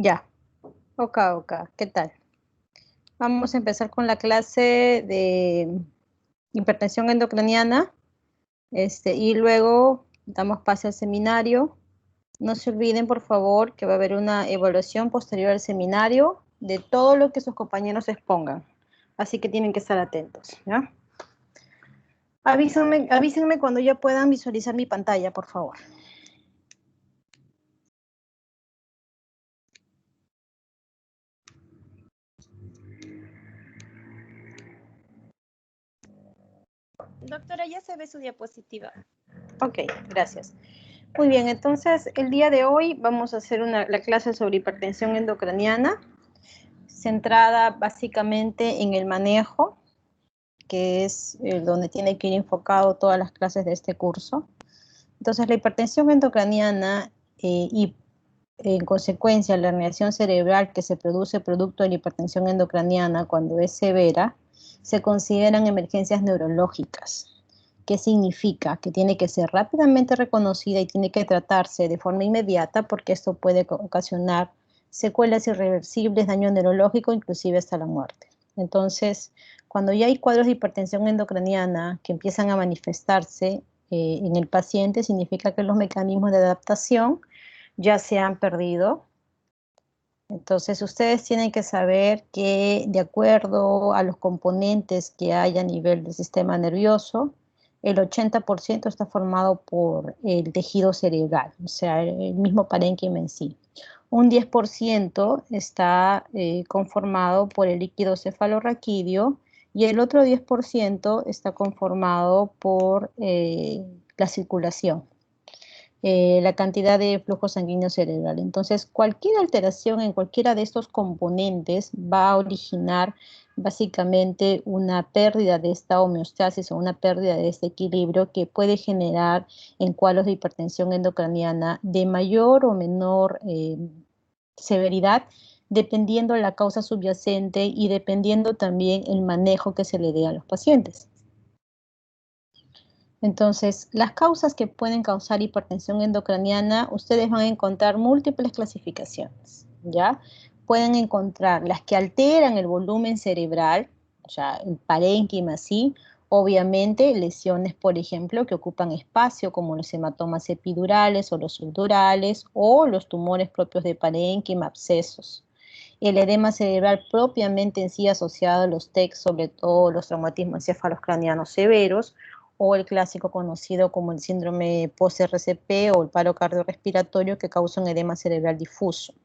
Ya, ok, ¿qué tal? Vamos a empezar con la clase de hipertensión endocraniana, y luego damos pase al seminario. No se olviden, por favor, que va a haber una evaluación posterior al seminario de todo lo que sus compañeros expongan. Así que tienen que estar atentos, ¿ya? Avísenme cuando ya puedan visualizar mi pantalla, por favor. Doctora, ya se ve su diapositiva. Ok, gracias. Muy bien, entonces el día de hoy vamos a hacer la clase sobre hipertensión endocraniana, centrada básicamente en el manejo, que es donde tiene que ir enfocado todas las clases de este curso. Entonces la hipertensión endocraniana y en consecuencia la herniación cerebral que se produce producto de la hipertensión endocraniana cuando es severa, se consideran emergencias neurológicas. ¿Qué significa? Que tiene que ser rápidamente reconocida y tiene que tratarse de forma inmediata porque esto puede ocasionar secuelas irreversibles, daño neurológico, inclusive hasta la muerte. Entonces, cuando ya hay cuadros de hipertensión endocraniana que empiezan a manifestarse en el paciente, significa que los mecanismos de adaptación ya se han perdido. Entonces, ustedes tienen que saber que de acuerdo a los componentes que hay a nivel del sistema nervioso, el 80% está formado por el tejido cerebral, o sea, el mismo parénquima en sí. Un 10% está conformado por el líquido cefalorraquídeo y el otro 10% está conformado por la circulación. La cantidad de flujo sanguíneo cerebral. Entonces, cualquier alteración en cualquiera de estos componentes va a originar básicamente una pérdida de esta homeostasis o una pérdida de este equilibrio que puede generar en cuadros de hipertensión endocraniana de mayor o menor severidad, dependiendo la causa subyacente y dependiendo también el manejo que se le dé a los pacientes. Entonces, las causas que pueden causar hipertensión endocraniana, ustedes van a encontrar múltiples clasificaciones, ¿ya? Pueden encontrar las que alteran el volumen cerebral, o sea, el parénquima, sí, obviamente lesiones, por ejemplo, que ocupan espacio, como los hematomas epidurales o los subdurales, o los tumores propios de parénquima, abscesos. El edema cerebral propiamente en sí asociado a los TEC, sobre todo los traumatismos encefalocranianos severos, o el clásico conocido como el síndrome post-RCP o el paro cardiorrespiratorio que causa un edema cerebral difuso.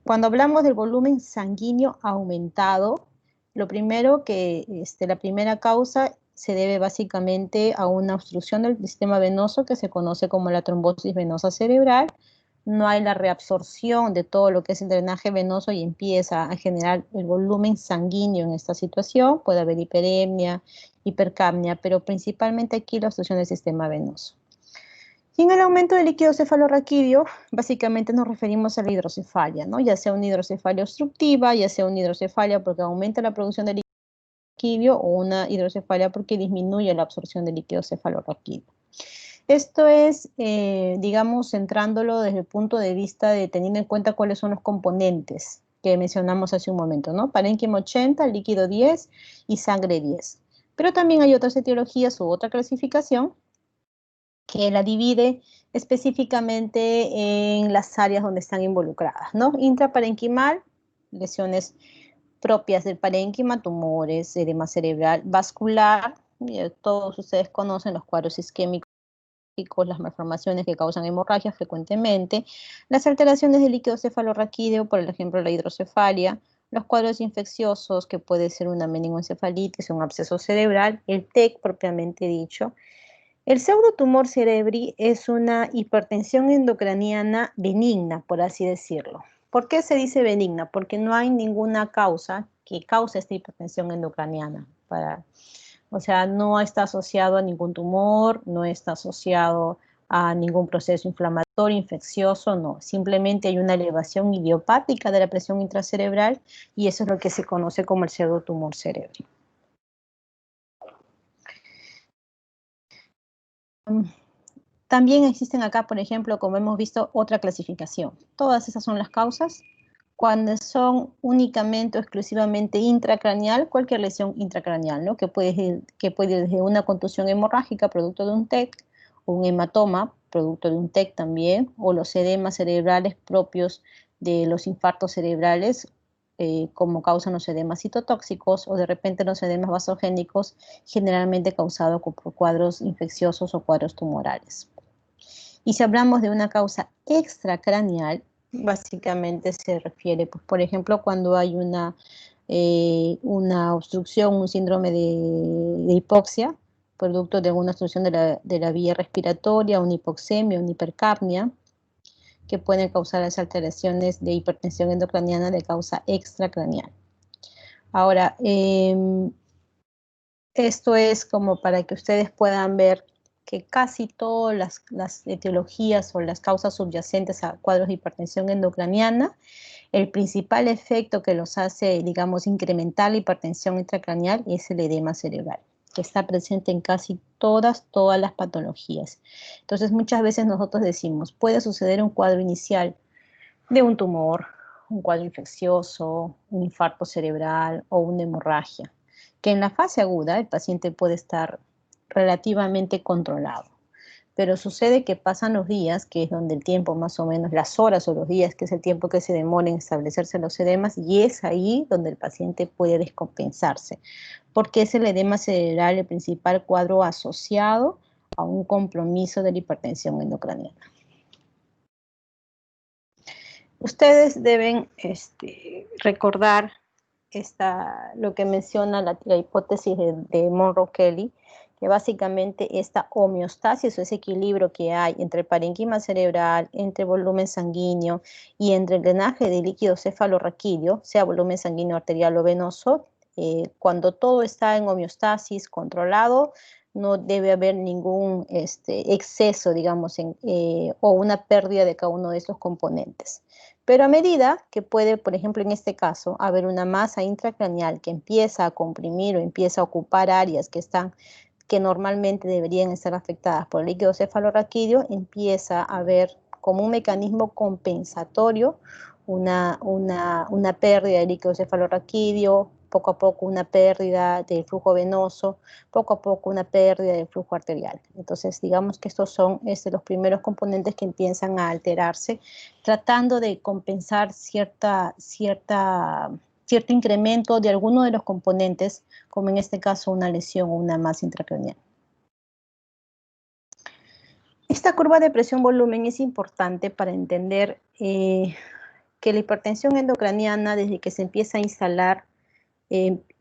Cuando hablamos del volumen sanguíneo aumentado, lo primero que, la primera causa se debe básicamente a una obstrucción del sistema venoso que se conoce como la trombosis venosa cerebral. No hay la reabsorción de todo lo que es el drenaje venoso y empieza a generar el volumen sanguíneo en esta situación. Puede haber hiperemia, hipercapnia, pero principalmente aquí la obstrucción del sistema venoso. Y en el aumento del líquido cefalorraquídeo, básicamente nos referimos a la hidrocefalia, ¿no? Ya sea una hidrocefalia obstructiva, ya sea una hidrocefalia porque aumenta la producción de líquido o una hidrocefalia porque disminuye la absorción de líquido cefalorraquídeo. Esto es, digamos, centrándolo desde el punto de vista de teniendo en cuenta cuáles son los componentes que mencionamos hace un momento, ¿no? Parénquima 80, líquido 10 y sangre 10. Pero también hay otras etiologías u otra clasificación que la divide específicamente en las áreas donde están involucradas, ¿no? Intraparenquimal, lesiones propias del parénquima, tumores, edema cerebral, vascular, todos ustedes conocen los cuadros isquémicos, las malformaciones que causan hemorragias frecuentemente, las alteraciones del líquido cefalorraquídeo, por ejemplo la hidrocefalia, los cuadros infecciosos, que puede ser una meningoencefalitis, un absceso cerebral, el TEC propiamente dicho. El pseudotumor cerebri es una hipertensión endocraniana benigna, por así decirlo. ¿Por qué se dice benigna? Porque no hay ninguna causa que cause esta hipertensión endocraniana. O sea, no está asociado a ningún tumor, no está asociado a ningún proceso inflamatorio, infeccioso, no. Simplemente hay una elevación idiopática de la presión intracerebral y eso es lo que se conoce como el pseudotumor cerebri. También existen acá, por ejemplo, como hemos visto, otra clasificación. Todas esas son las causas. Cuando son únicamente o exclusivamente intracraneal, cualquier lesión intracraneal, ¿no? Que puede ir desde una contusión hemorrágica producto de un TEC, o un hematoma producto de un TEC también, o los edemas cerebrales propios de los infartos cerebrales, como causan los edemas citotóxicos, o de repente los edemas vasogénicos, generalmente causados por cuadros infecciosos o cuadros tumorales. Y si hablamos de una causa extracraneal, básicamente se refiere, pues, por ejemplo, cuando hay una obstrucción, un síndrome de hipoxia, producto de una obstrucción de la vía respiratoria, una hipoxemia, una hipercapnia, que pueden causar las alteraciones de hipertensión endocraniana de causa extracraneal. Ahora, esto es como para que ustedes puedan ver que casi todas las etiologías o las causas subyacentes a cuadros de hipertensión endocraniana, el principal efecto que los hace, digamos, incrementar la hipertensión intracraneal es el edema cerebral, que está presente en casi todas las patologías. Entonces, muchas veces nosotros decimos, puede suceder un cuadro inicial de un tumor, un cuadro infeccioso, un infarto cerebral o una hemorragia, que en la fase aguda el paciente puede estar relativamente controlado. Pero sucede que pasan los días, que es donde el tiempo más o menos, las horas o los días, que es el tiempo que se demora en establecerse los edemas, y es ahí donde el paciente puede descompensarse, porque es el edema cerebral el principal cuadro asociado a un compromiso de la hipertensión endocraniana. Ustedes deben recordar lo que menciona la hipótesis de Monro-Kelly, que básicamente esta homeostasis o ese equilibrio que hay entre el parenquima cerebral, entre volumen sanguíneo y entre el drenaje de líquido cefalorraquídeo, sea volumen sanguíneo arterial o venoso, cuando todo está en homeostasis controlado, no debe haber ningún exceso, digamos, o una pérdida de cada uno de esos componentes. Pero a medida que puede, por ejemplo, en este caso, haber una masa intracraneal que empieza a comprimir o empieza a ocupar áreas que normalmente deberían estar afectadas por el líquido cefalorraquídeo, empieza a haber como un mecanismo compensatorio una pérdida de líquido cefalorraquídeo, poco a poco una pérdida del flujo venoso, poco a poco una pérdida del flujo arterial. Entonces, digamos que estos son los primeros componentes que empiezan a alterarse, tratando de compensar cierto incremento de alguno de los componentes, como en este caso una lesión o una masa intracraneal. Esta curva de presión-volumen es importante para entender que la hipertensión endocraniana, desde que se empieza a instalar,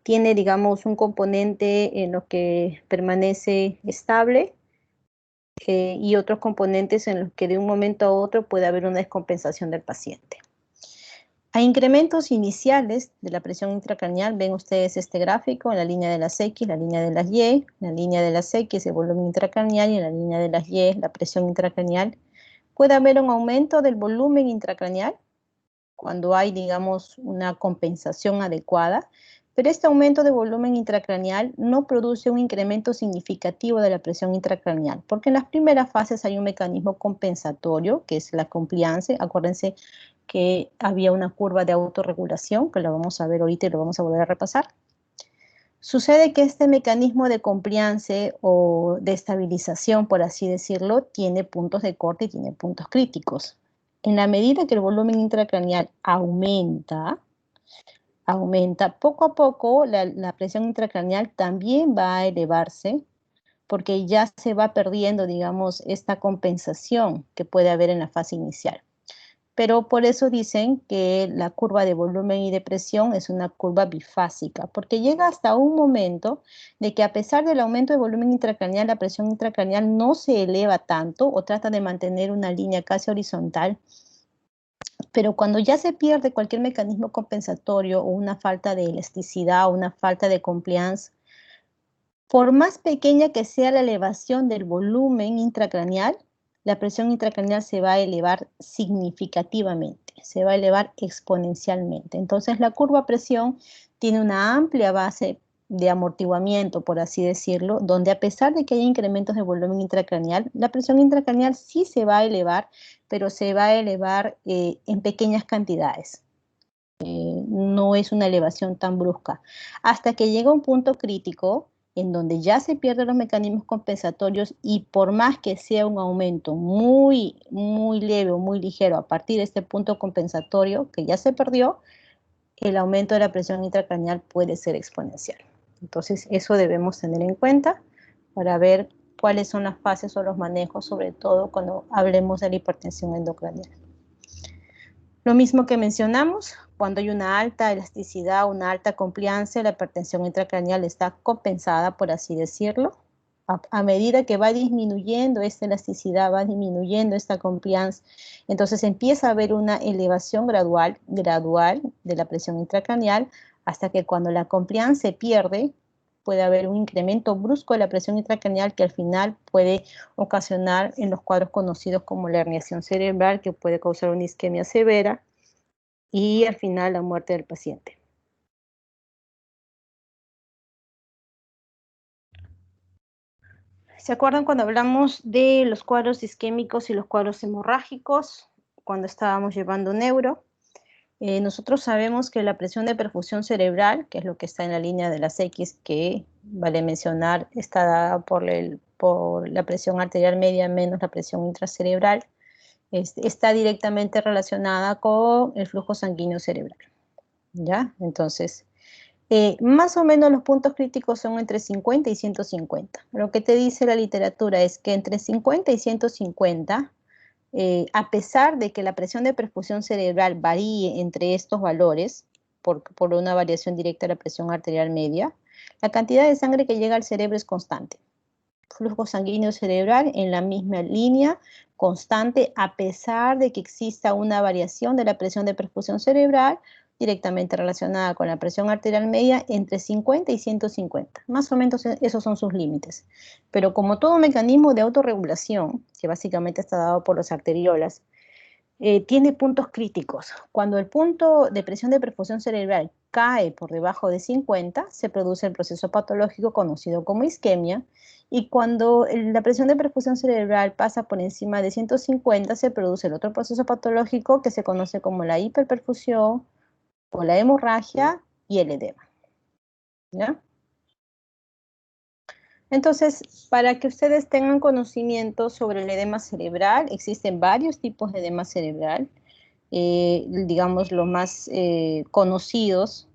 tiene, digamos, un componente en lo que permanece estable y otros componentes en los que de un momento a otro puede haber una descompensación del paciente. A incrementos iniciales de la presión intracraneal, ven ustedes este gráfico en la línea de las X, la línea de las Y. La línea de las X es el volumen intracraneal y en la línea de las Y la presión intracraneal. Puede haber un aumento del volumen intracraneal cuando hay, digamos, una compensación adecuada, pero este aumento de volumen intracraneal no produce un incremento significativo de la presión intracraneal, porque en las primeras fases hay un mecanismo compensatorio, que es la compliance. Acuérdense que había una curva de autorregulación, que la vamos a ver ahorita y lo vamos a volver a repasar. Sucede que este mecanismo de compliance o de estabilización, por así decirlo, tiene puntos de corte y tiene puntos críticos. En la medida que el volumen intracraneal aumenta, poco a poco la presión intracraneal también va a elevarse, porque ya se va perdiendo, digamos, esta compensación que puede haber en la fase inicial. Pero por eso dicen que la curva de volumen y de presión es una curva bifásica, porque llega hasta un momento de que a pesar del aumento de volumen intracraneal, la presión intracraneal no se eleva tanto o trata de mantener una línea casi horizontal. Pero cuando ya se pierde cualquier mecanismo compensatorio o una falta de elasticidad o una falta de compliance, por más pequeña que sea la elevación del volumen intracraneal, la presión intracraneal se va a elevar significativamente, se va a elevar exponencialmente. Entonces la curva presión tiene una amplia base de amortiguamiento, por así decirlo, donde a pesar de que haya incrementos de volumen intracraneal, la presión intracraneal sí se va a elevar, pero se va a elevar en pequeñas cantidades. No es una elevación tan brusca, hasta que llega un punto crítico en donde ya se pierden los mecanismos compensatorios y por más que sea un aumento muy leve o muy ligero a partir de este punto compensatorio que ya se perdió, el aumento de la presión intracraneal puede ser exponencial. Entonces, eso debemos tener en cuenta para ver cuáles son las fases o los manejos, sobre todo cuando hablemos de la hipertensión endocraniana. Lo mismo que mencionamos, cuando hay una alta elasticidad, una alta compliance, la hipertensión intracraneal está compensada, por así decirlo. A medida que va disminuyendo esta elasticidad, va disminuyendo esta compliance, entonces empieza a haber una elevación gradual de la presión intracraneal, hasta que cuando la compliance se pierde, puede haber un incremento brusco de la presión intracraneal que al final puede ocasionar en los cuadros conocidos como la herniación cerebral, que puede causar una isquemia severa y al final la muerte del paciente. ¿Se acuerdan cuando hablamos de los cuadros isquémicos y los cuadros hemorrágicos, cuando estábamos llevando neuro? Nosotros sabemos que la presión de perfusión cerebral, que es lo que está en la línea de las X, que vale mencionar, está dada por la presión arterial media menos la presión intracerebral, está directamente relacionada con el flujo sanguíneo cerebral, ¿ya? Entonces, más o menos los puntos críticos son entre 50 y 150. Lo que te dice la literatura es que entre 50 y 150, a pesar de que la presión de perfusión cerebral varíe entre estos valores, por una variación directa de la presión arterial media, la cantidad de sangre que llega al cerebro es constante. Flujo sanguíneo cerebral en la misma línea, constante, a pesar de que exista una variación de la presión de perfusión cerebral directamente relacionada con la presión arterial media entre 50 y 150. Más o menos esos son sus límites. Pero como todo mecanismo de autorregulación, que básicamente está dado por las arteriolas, tiene puntos críticos. Cuando el punto de presión de perfusión cerebral cae por debajo de 50, se produce el proceso patológico conocido como isquemia, y cuando la presión de perfusión cerebral pasa por encima de 150, se produce el otro proceso patológico que se conoce como la hiperperfusión o la hemorragia y el edema, ¿ya? Entonces, para que ustedes tengan conocimiento sobre el edema cerebral, existen varios tipos de edema cerebral. Digamos, los más conocidos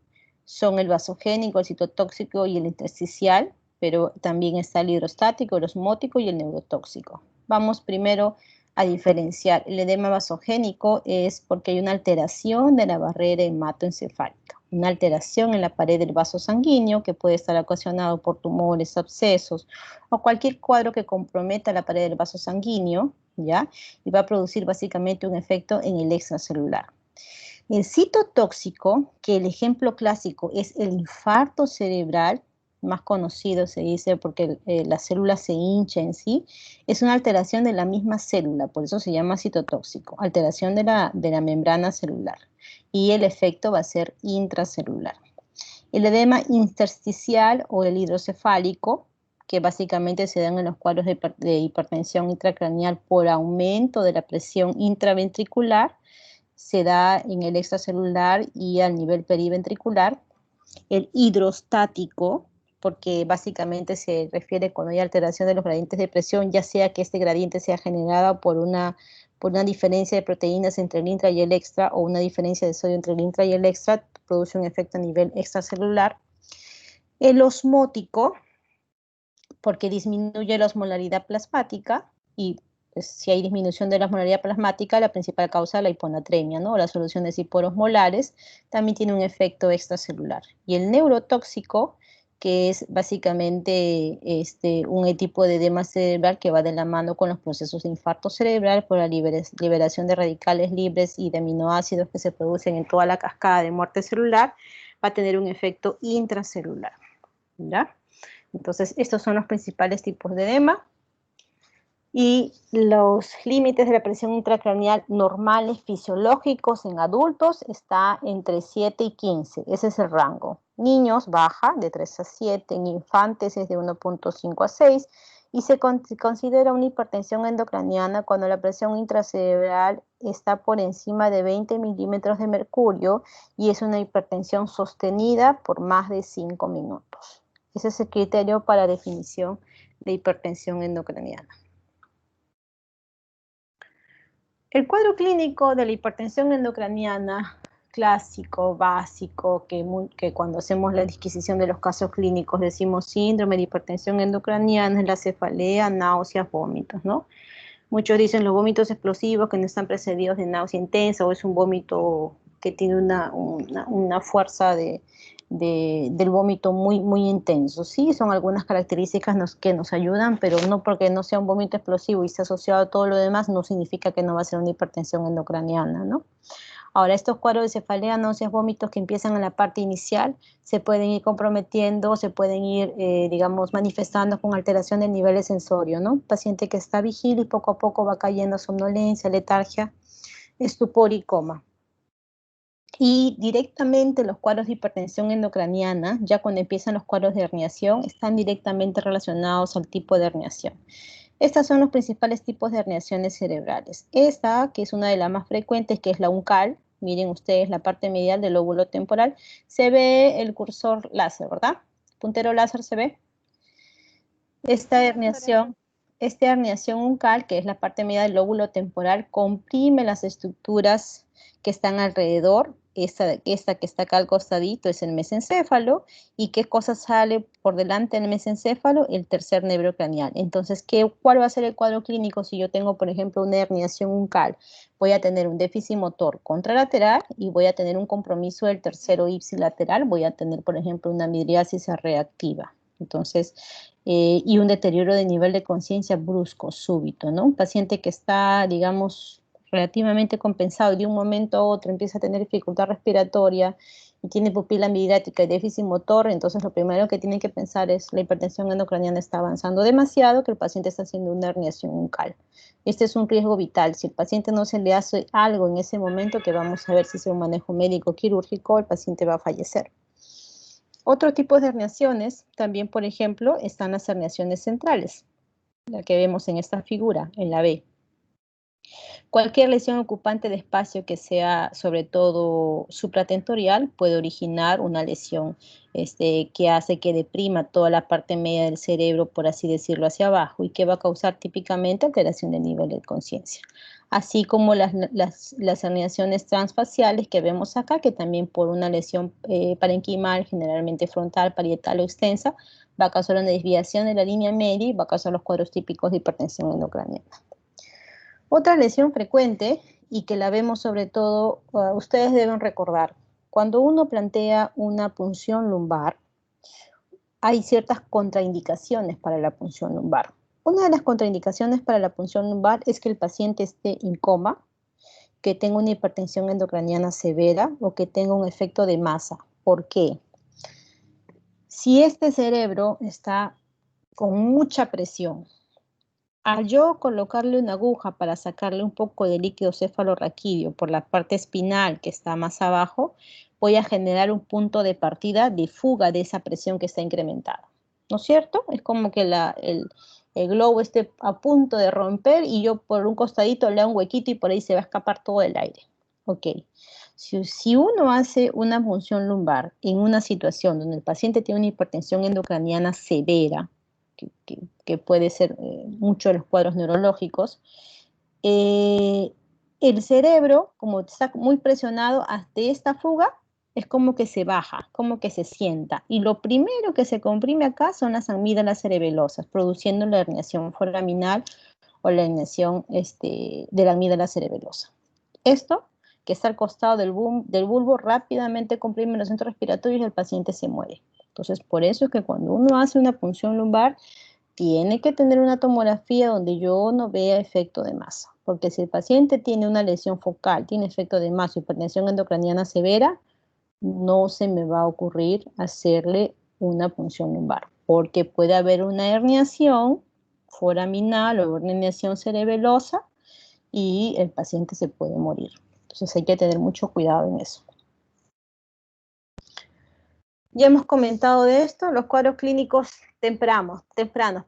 son el vasogénico, el citotóxico y el intersticial, pero también está el hidrostático, el osmótico y el neurotóxico. Vamos primero a diferenciar. El edema vasogénico es porque hay una alteración de la barrera hematoencefálica, una alteración en la pared del vaso sanguíneo que puede estar ocasionado por tumores, abscesos o cualquier cuadro que comprometa la pared del vaso sanguíneo, ¿ya? Y va a producir básicamente un efecto en el extracelular. El citotóxico, que el ejemplo clásico es el infarto cerebral, más conocido se dice porque la célula se hincha en sí, es una alteración de la misma célula, por eso se llama citotóxico, alteración de la membrana celular, y el efecto va a ser intracelular. El edema intersticial o el hidrocefálico, que básicamente se dan en los cuadros de hipertensión intracraneal por aumento de la presión intraventricular, se da en el extracelular y al nivel periventricular. El hidrostático, porque básicamente se refiere cuando hay alteración de los gradientes de presión, ya sea que este gradiente sea generado por una diferencia de proteínas entre el intra y el extra, o una diferencia de sodio entre el intra y el extra, produce un efecto a nivel extracelular. El osmótico, porque disminuye la osmolaridad plasmática, y pues, si hay disminución de la osmolaridad plasmática, la principal causa es la hiponatremia, ¿no? Las soluciones hiporosmolares también tiene un efecto extracelular. Y el neurotóxico, que es básicamente un tipo de edema cerebral que va de la mano con los procesos de infarto cerebral por la liberación de radicales libres y de aminoácidos que se producen en toda la cascada de muerte celular, va a tener un efecto intracelular, ¿ya? Entonces, estos son los principales tipos de edema. Y los límites de la presión intracraneal normales fisiológicos en adultos está entre 7 y 15. Ese es el rango. niños baja de 3 a 7, en infantes es de 1.5 a 6, y se considera una hipertensión endocraniana cuando la presión intracerebral está por encima de 20 milímetros de mercurio y es una hipertensión sostenida por más de 5 minutos. Ese es el criterio para definición de hipertensión endocraniana. El cuadro clínico de la hipertensión endocraniana clásico, básico, que cuando hacemos la disquisición de los casos clínicos decimos síndrome de hipertensión endocraniana, es la cefalea, náuseas, vómitos, ¿no? Muchos dicen los vómitos explosivos que no están precedidos de náusea intensa o es un vómito que tiene una fuerza del vómito muy intenso. Sí, son algunas características que nos ayudan, pero no porque no sea un vómito explosivo y esté asociado a todo lo demás, no significa que no va a ser una hipertensión endocraniana, ¿no? Ahora, estos cuadros de cefalea, náuseas, vómitos que empiezan en la parte inicial, se pueden ir comprometiendo, se pueden ir, digamos, manifestando con alteración del nivel de sensorio, ¿no? Paciente que está vigil y poco a poco va cayendo a somnolencia, letargia, estupor y coma. Y directamente los cuadros de hipertensión endocraniana, ya cuando empiezan los cuadros de herniación, están directamente relacionados al tipo de herniación. Estos son los principales tipos de herniaciones cerebrales. Esta, que es una de las más frecuentes, que es la uncal, miren ustedes la parte medial del lóbulo temporal, se ve el cursor láser, ¿verdad? Puntero láser se ve. Esta herniación uncal, que es la parte media del lóbulo temporal, comprime las estructuras que están alrededor. Esta que está acá al costadito es el mesencéfalo. ¿Y qué cosa sale por delante del mesencéfalo? El tercer nervio craneal. Entonces, ¿cuál va a ser el cuadro clínico si yo tengo, por ejemplo, una herniación uncal? Voy a tener un déficit motor contralateral y voy a tener un compromiso del tercero ipsilateral. Voy a tener, por ejemplo, una midriasis reactiva. Entonces, y un deterioro de nivel de conciencia brusco, súbito, ¿no? Un paciente que está, digamos, relativamente compensado y de un momento a otro empieza a tener dificultad respiratoria y tiene pupila midriática y déficit motor, entonces lo primero que tienen que pensar es la hipertensión endocraniana está avanzando demasiado, que el paciente está haciendo una herniación uncal. Este es un riesgo vital. Si el paciente no se le hace algo en ese momento, que vamos a ver si es un manejo médico quirúrgico, el paciente va a fallecer. Otro tipo de herniaciones, también por ejemplo, están las herniaciones centrales, la que vemos en esta figura, en la B. Cualquier lesión ocupante de espacio que sea sobre todo supratentorial puede originar una lesión que hace que deprima toda la parte media del cerebro, por así decirlo, hacia abajo y que va a causar típicamente alteración del nivel de conciencia. Así como las herniaciones transfaciales que vemos acá, que también por una lesión parenquimal, generalmente frontal, parietal o extensa, va a causar una desviación de la línea media y va a causar los cuadros típicos de hipertensión endocraniana. Otra lesión frecuente, y que la vemos sobre todo, ustedes deben recordar, cuando uno plantea una punción lumbar, hay ciertas contraindicaciones para la punción lumbar. Una de las contraindicaciones para la punción lumbar es que el paciente esté en coma, que tenga una hipertensión endocraniana severa o que tenga un efecto de masa. ¿Por qué? Si este cerebro está con mucha presión, al yo colocarle una aguja para sacarle un poco de líquido cefalorraquídeo por la parte espinal que está más abajo, voy a generar un punto de partida de fuga de esa presión que está incrementada. ¿No es cierto? Es como que el globo esté a punto de romper y yo por un costadito le hago un huequito y por ahí se va a escapar todo el aire. Ok. Si uno hace una punción lumbar en una situación donde el paciente tiene una hipertensión endocraniana severa, que puede ser mucho de los cuadros neurológicos, el cerebro, como está muy presionado ante esta fuga, es como que se baja, como que se sienta. Y lo primero que se comprime acá son las amígdalas cerebelosas, produciendo la herniación foraminal o la herniación de la amígdala cerebelosa. Esto, que está al costado del bulbo, rápidamente comprime los centros respiratorios y el paciente se muere. Entonces, por eso es que cuando uno hace una punción lumbar, tiene que tener una tomografía donde yo no vea efecto de masa, porque si el paciente tiene una lesión focal, tiene efecto de masa, hipertensión endocraniana severa, no se me va a ocurrir hacerle una punción lumbar, porque puede haber una herniación foraminal o una herniación cerebelosa y el paciente se puede morir. Entonces hay que tener mucho cuidado en eso. Ya hemos comentado de esto, los cuadros clínicos tempranos,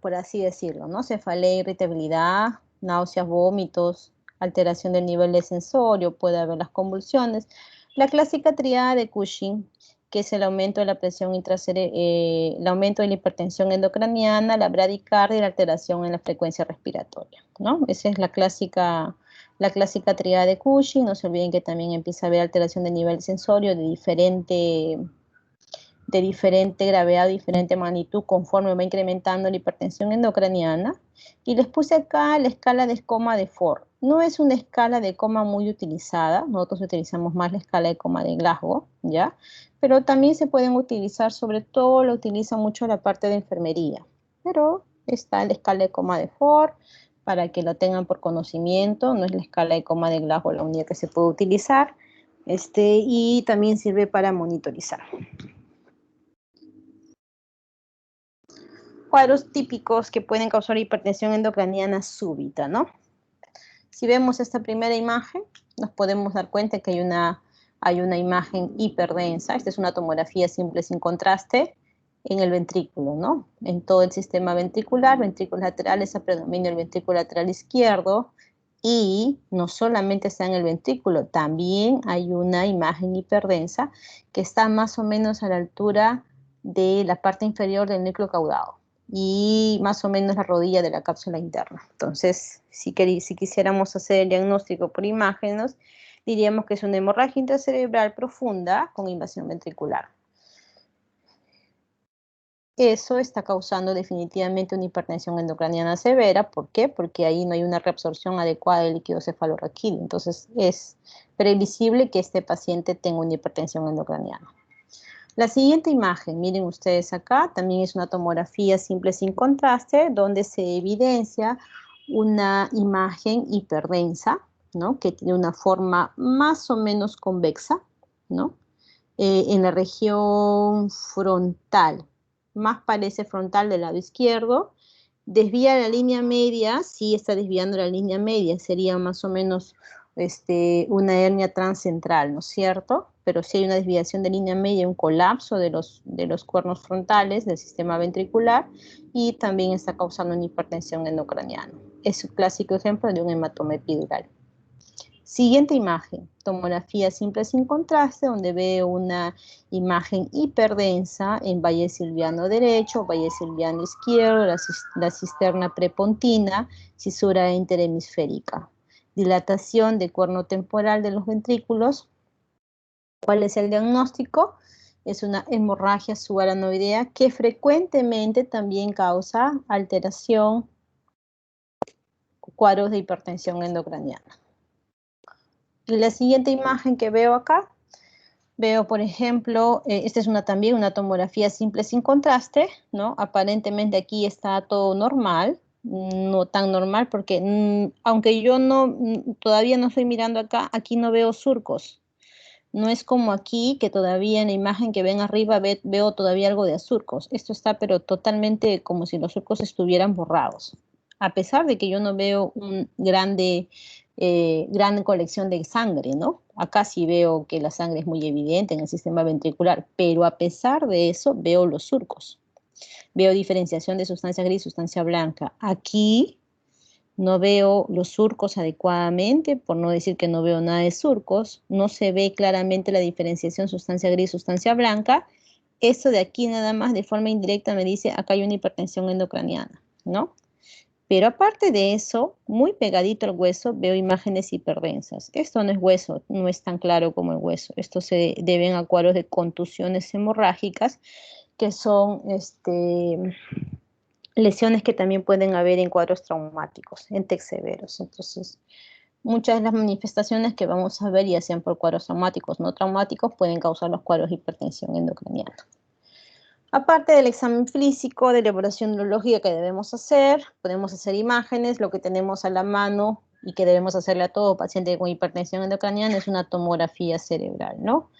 por así decirlo, ¿no? Cefalea, irritabilidad, náuseas, vómitos, alteración del nivel de sensorio, puede haber las convulsiones. La clásica tríada de Cushing, que es el aumento de la presión el aumento de la hipertensión endocraniana, la bradicardia y la alteración en la frecuencia respiratoria, ¿no? Esa es la clásica tríada de Cushing. No se olviden que también empieza a haber alteración de nivel sensorio de diferente gravedad, diferente magnitud, conforme va incrementando la hipertensión endocraniana. Y les puse acá la escala de Escoma de Ford. No es una escala de coma muy utilizada, nosotros utilizamos más la escala de coma de Glasgow, ¿ya? Pero también se pueden utilizar, sobre todo lo utiliza mucho la parte de enfermería. Pero está la escala de coma de Ford, para que lo tengan por conocimiento. No es la escala de coma de Glasgow la única que se puede utilizar, y también sirve para monitorizar. Cuadros típicos que pueden causar hipertensión endocraniana súbita, ¿no? Si vemos esta primera imagen, nos podemos dar cuenta que hay una imagen hiperdensa. Esta es una tomografía simple sin contraste en el ventrículo, ¿no? En todo el sistema ventricular, ventrículos laterales, a predominio el ventrículo lateral izquierdo, y no solamente está en el ventrículo, también hay una imagen hiperdensa que está más o menos a la altura de la parte inferior del núcleo caudado y más o menos la rodilla de la cápsula interna. Entonces, si quisiéramos hacer el diagnóstico por imágenes, diríamos que es una hemorragia intracerebral profunda con invasión ventricular. Eso está causando definitivamente una hipertensión endocraniana severa. ¿Por qué? Porque ahí no hay una reabsorción adecuada del líquido cefalorraquídeo. Entonces, es previsible que este paciente tenga una hipertensión endocraniana. La siguiente imagen, miren ustedes acá, también es una tomografía simple sin contraste, donde se evidencia una imagen hiperdensa, ¿no? Que tiene una forma más o menos convexa, ¿no? En la región frontal, más parece frontal del lado izquierdo. Desvía la línea media, sí está desviando la línea media, sería más o menos una hernia transcentral, ¿no es cierto? Pero sí hay una desviación de línea media, un colapso de los cuernos frontales del sistema ventricular, y también está causando una hipertensión endocraniana. Es un clásico ejemplo de un hematoma epidural. Siguiente imagen, tomografía simple sin contraste, donde veo una imagen hiperdensa en valle silviano derecho, valle silviano izquierdo, la cisterna prepontina, cisura interhemisférica. Dilatación de cuerno temporal de los ventrículos. ¿Cuál es el diagnóstico? Es una hemorragia subaranoidea que frecuentemente también causa alteración, cuadros de hipertensión endocraniana. Y la siguiente imagen que veo acá, veo, por ejemplo, esta es también una tomografía simple sin contraste, ¿no? Aparentemente aquí está todo normal, no tan normal porque aunque yo todavía no estoy mirando acá, aquí no veo surcos. No es como aquí, que todavía en la imagen que ven arriba veo todavía algo de surcos. Esto está pero totalmente como si los surcos estuvieran borrados. A pesar de que yo no veo un gran colección de sangre, ¿no? Acá sí veo que la sangre es muy evidente en el sistema ventricular, pero a pesar de eso veo los surcos. Veo diferenciación de sustancia gris, sustancia blanca. Aquí no veo los surcos adecuadamente, por no decir que no veo nada de surcos. No se ve claramente la diferenciación sustancia gris, sustancia blanca. Esto de aquí nada más de forma indirecta me dice acá hay una hipertensión endocraniana, ¿no? Pero aparte de eso, muy pegadito al hueso, veo imágenes hiperdensas. Esto no es hueso, no es tan claro como el hueso. Esto se deben a cuadros de contusiones hemorrágicas, que son lesiones que también pueden haber en cuadros traumáticos, en TEC severos. Entonces, muchas de las manifestaciones que vamos a ver, ya sean por cuadros traumáticos o no traumáticos, pueden causar los cuadros de hipertensión endocraniana. Aparte del examen físico, de la evaluación neurológica que debemos hacer, podemos hacer imágenes. Lo que tenemos a la mano y que debemos hacerle a todo paciente con hipertensión endocraniana es una tomografía cerebral, ¿no?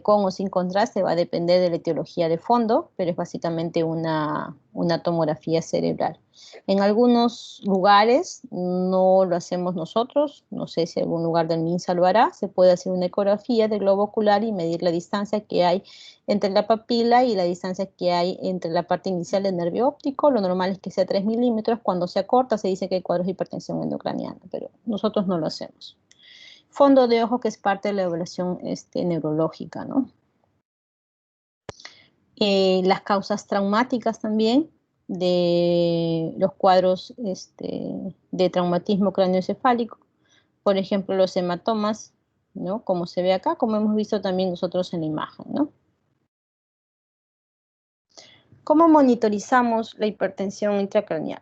con o sin contraste, va a depender de la etiología de fondo, pero es básicamente una tomografía cerebral. En algunos lugares no lo hacemos nosotros, no sé si algún lugar del MINSA lo hará, se puede hacer una ecografía del globo ocular y medir la distancia que hay entre la papila y la distancia que hay entre la parte inicial del nervio óptico. Lo normal es que sea 3 milímetros, cuando se acorta se dice que hay cuadros de hipertensión endocraniana, pero nosotros no lo hacemos. Fondo de ojo, que es parte de la evaluación neurológica, ¿no? Las causas traumáticas también de los cuadros de traumatismo craneoencefálico, por ejemplo, los hematomas, ¿no? Como se ve acá, como hemos visto también nosotros en la imagen, ¿no? ¿Cómo monitorizamos la hipertensión intracraneal?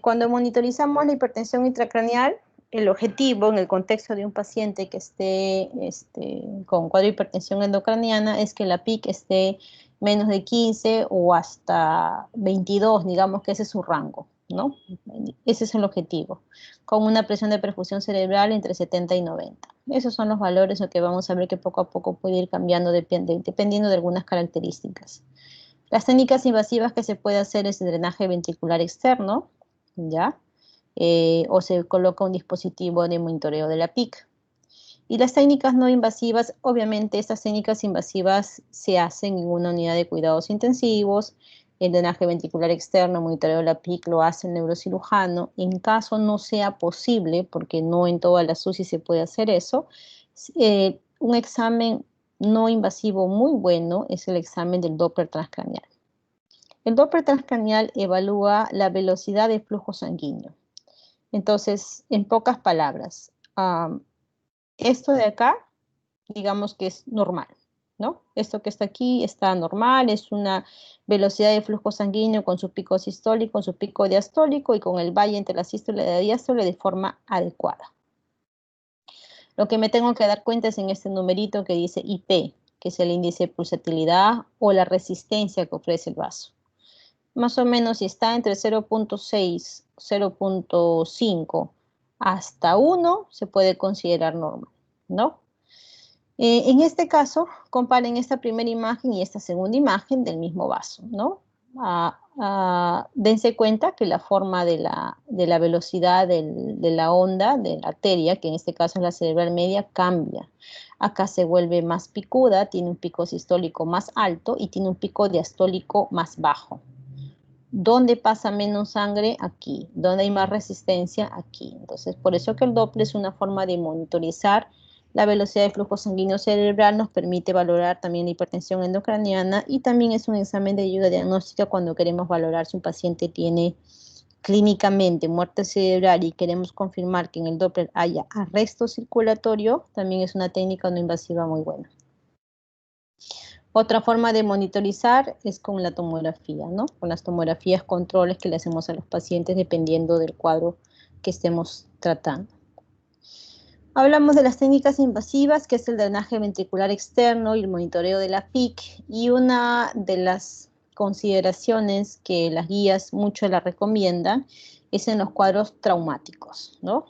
Cuando monitorizamos la hipertensión intracraneal, el objetivo en el contexto de un paciente que esté con cuadro de hipertensión endocraniana es que la PIC esté menos de 15 o hasta 22, digamos que ese es su rango, ¿no? Ese es el objetivo, con una presión de perfusión cerebral entre 70 y 90. Esos son los valores que vamos a ver que poco a poco puede ir cambiando dependiendo de algunas características. Las técnicas invasivas que se puede hacer es el drenaje ventricular externo, ¿ya? O se coloca un dispositivo de monitoreo de la PIC. Y las técnicas no invasivas, obviamente estas técnicas invasivas se hacen en una unidad de cuidados intensivos. El drenaje ventricular externo, monitoreo de la PIC, lo hace el neurocirujano. En caso no sea posible, porque no en todas las UCI se puede hacer eso, un examen no invasivo muy bueno es el examen del Doppler transcranial. El Doppler transcranial evalúa la velocidad de flujo sanguíneo. Entonces, en pocas palabras, esto de acá, digamos que es normal, ¿no? Esto que está aquí está normal, es una velocidad de flujo sanguíneo con su pico sistólico, con su pico diastólico y con el valle entre la sístole y la diástole de forma adecuada. Lo que me tengo que dar cuenta es en este numerito que dice IP, que es el índice de pulsatilidad o la resistencia que ofrece el vaso. Más o menos si está entre 0.6, 0.5 hasta 1, se puede considerar normal, ¿no? En este caso, comparen esta primera imagen y esta segunda imagen del mismo vaso, ¿no? Dense cuenta que la forma de la velocidad de la onda, de la arteria, que en este caso es la cerebral media, cambia. Acá se vuelve más picuda, tiene un pico sistólico más alto y tiene un pico diastólico más bajo. ¿Dónde pasa menos sangre? Aquí. ¿Dónde hay más resistencia? Aquí. Entonces, por eso que el Doppler es una forma de monitorizar la velocidad de flujo sanguíneo cerebral, nos permite valorar también la hipertensión endocraniana y también es un examen de ayuda diagnóstica cuando queremos valorar si un paciente tiene clínicamente muerte cerebral y queremos confirmar que en el Doppler haya arresto circulatorio, también es una técnica no invasiva muy buena. Otra forma de monitorizar es con la tomografía, ¿no? Con las tomografías controles que le hacemos a los pacientes dependiendo del cuadro que estemos tratando. Hablamos de las técnicas invasivas, que es el drenaje ventricular externo y el monitoreo de la PIC, y una de las consideraciones que las guías mucho la recomiendan es en los cuadros traumáticos, ¿no?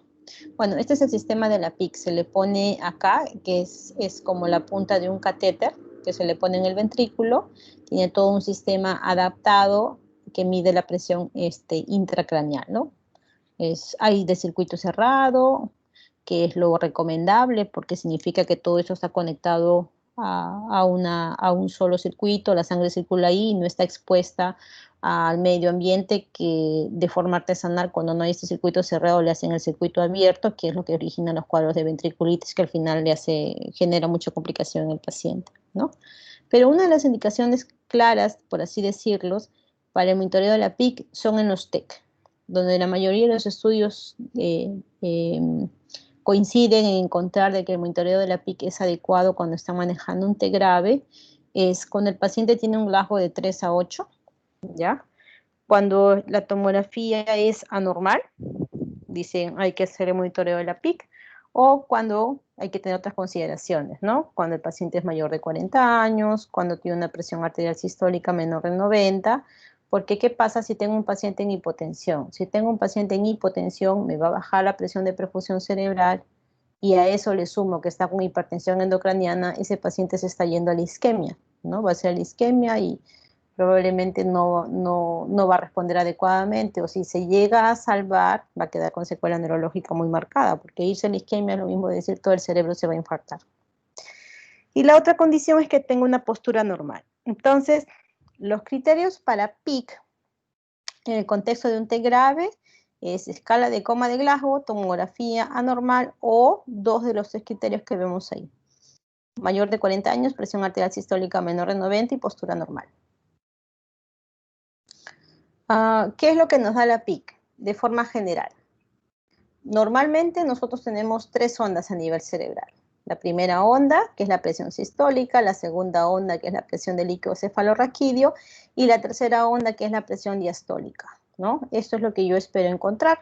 Bueno, este es el sistema de la PIC, se le pone acá, que es como la punta de un catéter, que se le pone en el ventrículo, tiene todo un sistema adaptado que mide la presión intracraneal, ¿no? Hay de circuito cerrado, que es lo recomendable porque significa que todo eso está conectado a un solo circuito, la sangre circula ahí y no está expuesta al medio ambiente que de forma artesanal cuando no hay este circuito cerrado le hacen el circuito abierto, que es lo que origina los cuadros de ventriculitis que al final genera mucha complicación en el paciente, ¿no? Pero una de las indicaciones claras, por así decirlos, para el monitoreo de la PIC son en los TEC, donde la mayoría de los estudios coinciden en encontrar de que el monitoreo de la PIC es adecuado cuando está manejando un T grave, es cuando el paciente tiene un Glasgow de 3 a 8, ¿ya? Cuando la tomografía es anormal, dicen hay que hacer el monitoreo de la PIC, o cuando hay que tener otras consideraciones, ¿no? Cuando el paciente es mayor de 40 años, cuando tiene una presión arterial sistólica menor de 90, porque ¿qué pasa si tengo un paciente en hipotensión? Si tengo un paciente en hipotensión, me va a bajar la presión de perfusión cerebral y a eso le sumo que está con hipertensión endocraniana, ese paciente se está yendo a la isquemia, ¿no? Va a ser la isquemia y probablemente no va a responder adecuadamente, o si se llega a salvar, va a quedar con secuela neurológica muy marcada, porque irse a la isquemia es lo mismo de decir todo el cerebro se va a infartar. Y la otra condición es que tenga una postura normal. Entonces, los criterios para PIC, en el contexto de un T grave, es escala de coma de Glasgow, tomografía anormal o dos de los tres criterios que vemos ahí. Mayor de 40 años, presión arterial sistólica menor de 90 y postura normal. ¿Qué es lo que nos da la PIC? De forma general. Normalmente nosotros tenemos tres ondas a nivel cerebral. La primera onda, que es la presión sistólica, la segunda onda, que es la presión del líquido cefalorraquídeo, y la tercera onda, que es la presión diastólica, ¿no? Esto es lo que yo espero encontrar,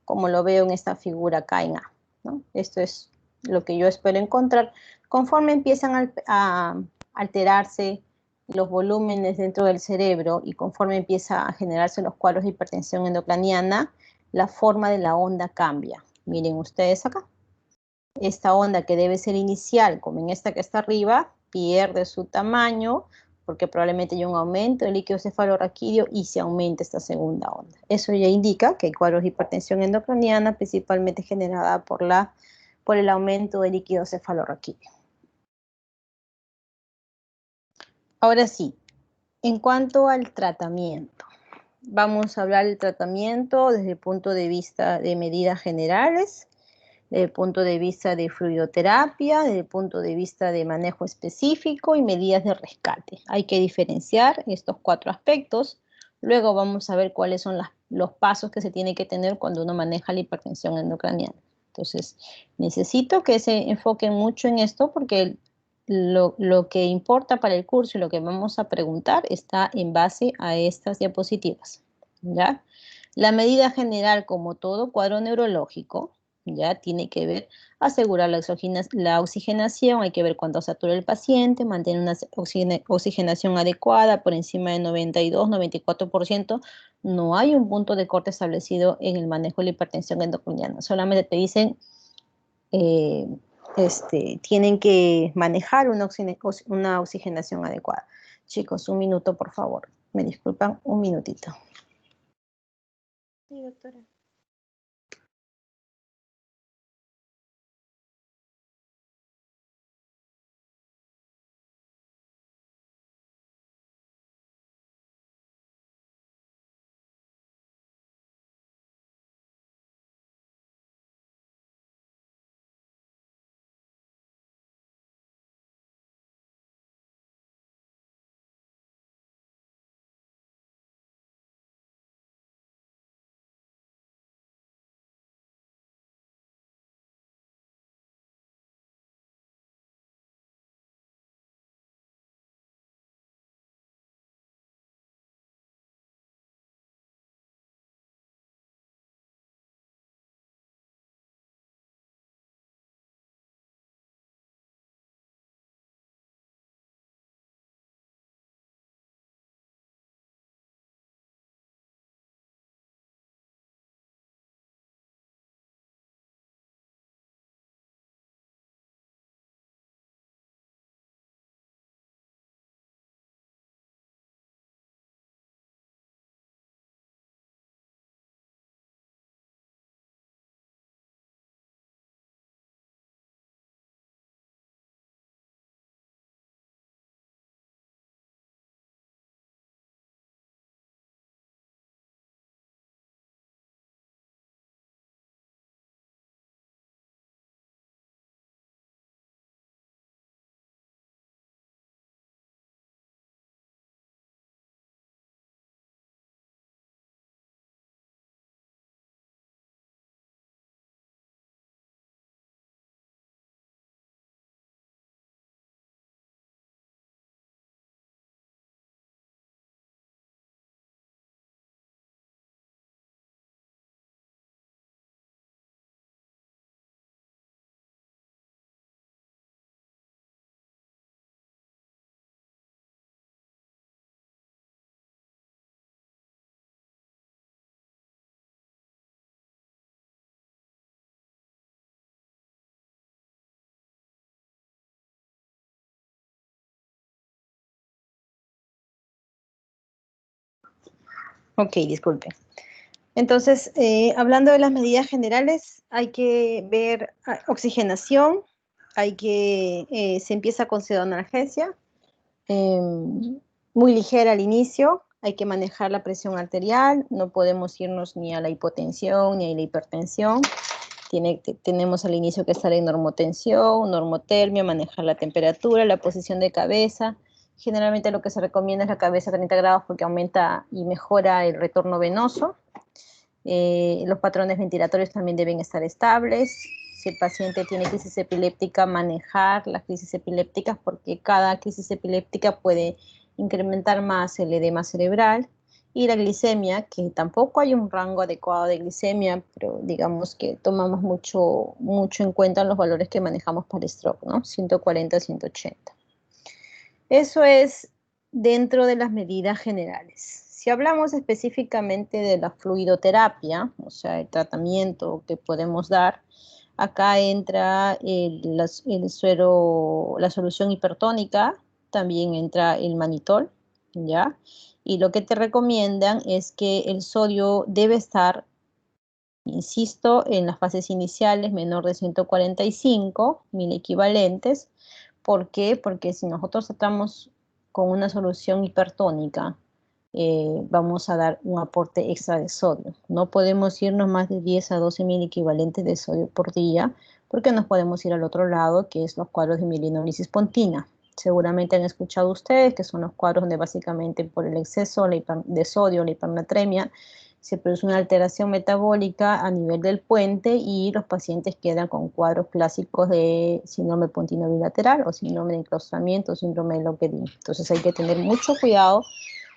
como lo veo en esta figura acá en A, ¿no? Esto es lo que yo espero encontrar. Conforme empiezan a alterarse los volúmenes dentro del cerebro y conforme empieza a generarse los cuadros de hipertensión endocraniana, la forma de la onda cambia. Miren ustedes acá. Esta onda que debe ser inicial, como en esta que está arriba, pierde su tamaño porque probablemente hay un aumento del líquido cefalorraquídeo y se aumenta esta segunda onda. Eso ya indica que hay cuadros de hipertensión endocraniana, principalmente generada por el aumento del líquido cefalorraquídeo. Ahora sí, en cuanto al tratamiento. Vamos a hablar del tratamiento desde el punto de vista de medidas generales, desde el punto de vista de fluidoterapia, desde el punto de vista de manejo específico y medidas de rescate. Hay que diferenciar estos cuatro aspectos. Luego vamos a ver cuáles son los pasos que se tiene que tener cuando uno maneja la hipertensión endocraniana. Entonces, necesito que se enfoquen mucho en esto porque lo que importa para el curso y lo que vamos a preguntar está en base a estas diapositivas, ¿ya? La medida general, como todo cuadro neurológico, ya tiene que ver asegurar la oxigenación, hay que ver cuánto satura el paciente, mantener una oxigenación adecuada por encima de 92, 94%. No hay un punto de corte establecido en el manejo de la hipertensión endocriniana, solamente te dicen tienen que manejar una oxigenación adecuada. Chicos, un minuto, por favor. Me disculpan, un minutito. Sí, doctora. Ok, disculpe. Entonces, hablando de las medidas generales, hay que ver oxigenación, se empieza con pseudoanalgesia, muy ligera al inicio, hay que manejar la presión arterial, no podemos irnos ni a la hipotensión ni a la hipertensión. Tenemos al inicio que estar en normotensión, normotermia, manejar la temperatura, la posición de cabeza. Generalmente lo que se recomienda es la cabeza a 30 grados porque aumenta y mejora el retorno venoso. Los patrones ventilatorios también deben estar estables. Si el paciente tiene crisis epiléptica, manejar las crisis epilépticas porque cada crisis epiléptica puede incrementar más el edema cerebral. Y la glicemia, que tampoco hay un rango adecuado de glicemia, pero digamos que tomamos mucho en cuenta los valores que manejamos para stroke, ¿no? 140, 180. Eso es dentro de las medidas generales. Si hablamos específicamente de la fluidoterapia, o sea, el tratamiento que podemos dar, acá entra la solución hipertónica, también entra el manitol, ¿ya? Y lo que te recomiendan es que el sodio debe estar, insisto, en las fases iniciales menor de 145 mil equivalentes. ¿Por qué? Porque si nosotros tratamos con una solución hipertónica, vamos a dar un aporte extra de sodio. No podemos irnos más de 10 a 12 mil equivalentes de sodio por día, porque nos podemos ir al otro lado, que es los cuadros de mielinolisis pontina. Seguramente han escuchado ustedes que son los cuadros donde básicamente por el exceso de sodio, la hipernatremia, se produce una alteración metabólica a nivel del puente y los pacientes quedan con cuadros clásicos de síndrome pontino bilateral o síndrome de enclaustramiento o síndrome de Lockerbie. Entonces hay que tener mucho cuidado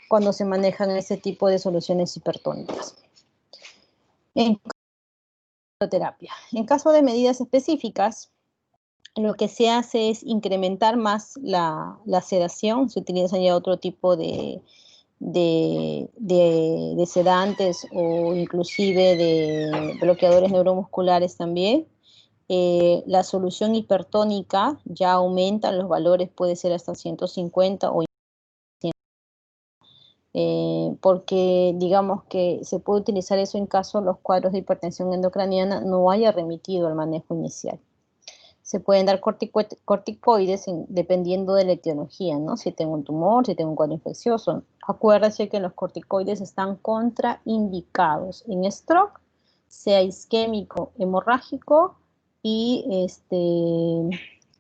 cuando se manejan ese tipo de soluciones hipertónicas. En terapia. En caso de medidas específicas, lo que se hace es incrementar más la sedación, se utilizan ya otro tipo de sedantes o inclusive de bloqueadores neuromusculares también. La solución hipertónica ya aumenta los valores, puede ser hasta 150 o porque digamos que se puede utilizar eso en caso los cuadros de hipertensión endocraniana no haya remitido al manejo inicial. Se pueden dar corticoides dependiendo de la etiología, ¿no? Si tengo un tumor, si tengo un cuadro infeccioso. Acuérdense que los corticoides están contraindicados en stroke, sea isquémico, hemorrágico y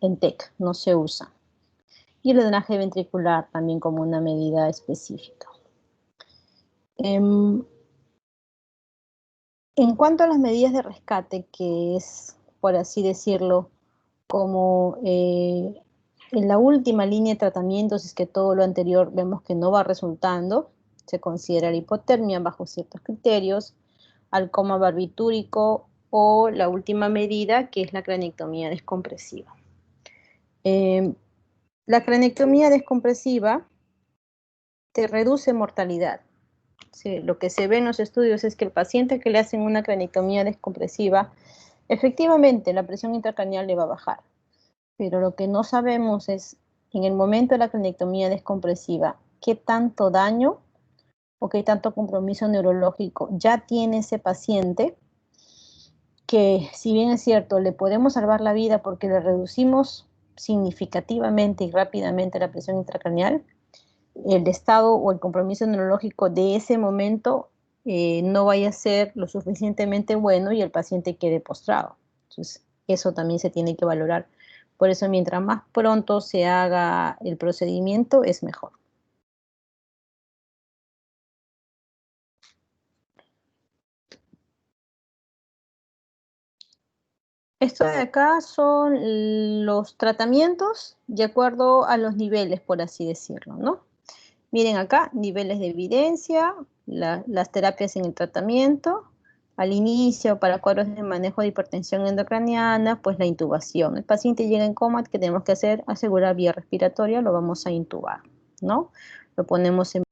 en TEC no se usa. Y el drenaje ventricular también como una medida específica. En cuanto a las medidas de rescate, que es, por así decirlo, como en la última línea de tratamiento, si es que todo lo anterior vemos que no va resultando, se considera la hipotermia bajo ciertos criterios, al coma barbitúrico o la última medida, que es la craniectomía descompresiva. La craniectomía descompresiva te reduce mortalidad. Sí, lo que se ve en los estudios es que el paciente que le hacen una craniectomía descompresiva, efectivamente la presión intracraneal le va a bajar. Pero lo que no sabemos es, en el momento de la craniectomía descompresiva, qué tanto daño o qué tanto compromiso neurológico ya tiene ese paciente, que si bien es cierto, le podemos salvar la vida porque le reducimos significativamente y rápidamente la presión intracraneal, el estado o el compromiso neurológico de ese momento no vaya a ser lo suficientemente bueno y el paciente quede postrado. Entonces, eso también se tiene que valorar. Por eso, mientras más pronto se haga el procedimiento, es mejor. Esto de acá son los tratamientos de acuerdo a los niveles, por así decirlo, ¿no? Miren acá, niveles de evidencia, las terapias en el tratamiento. Al inicio, para cuadros de manejo de hipertensión endocraniana, pues la intubación. El paciente llega en coma, ¿qué tenemos que hacer? Asegurar vía respiratoria, lo vamos a intubar, ¿no? Lo ponemos en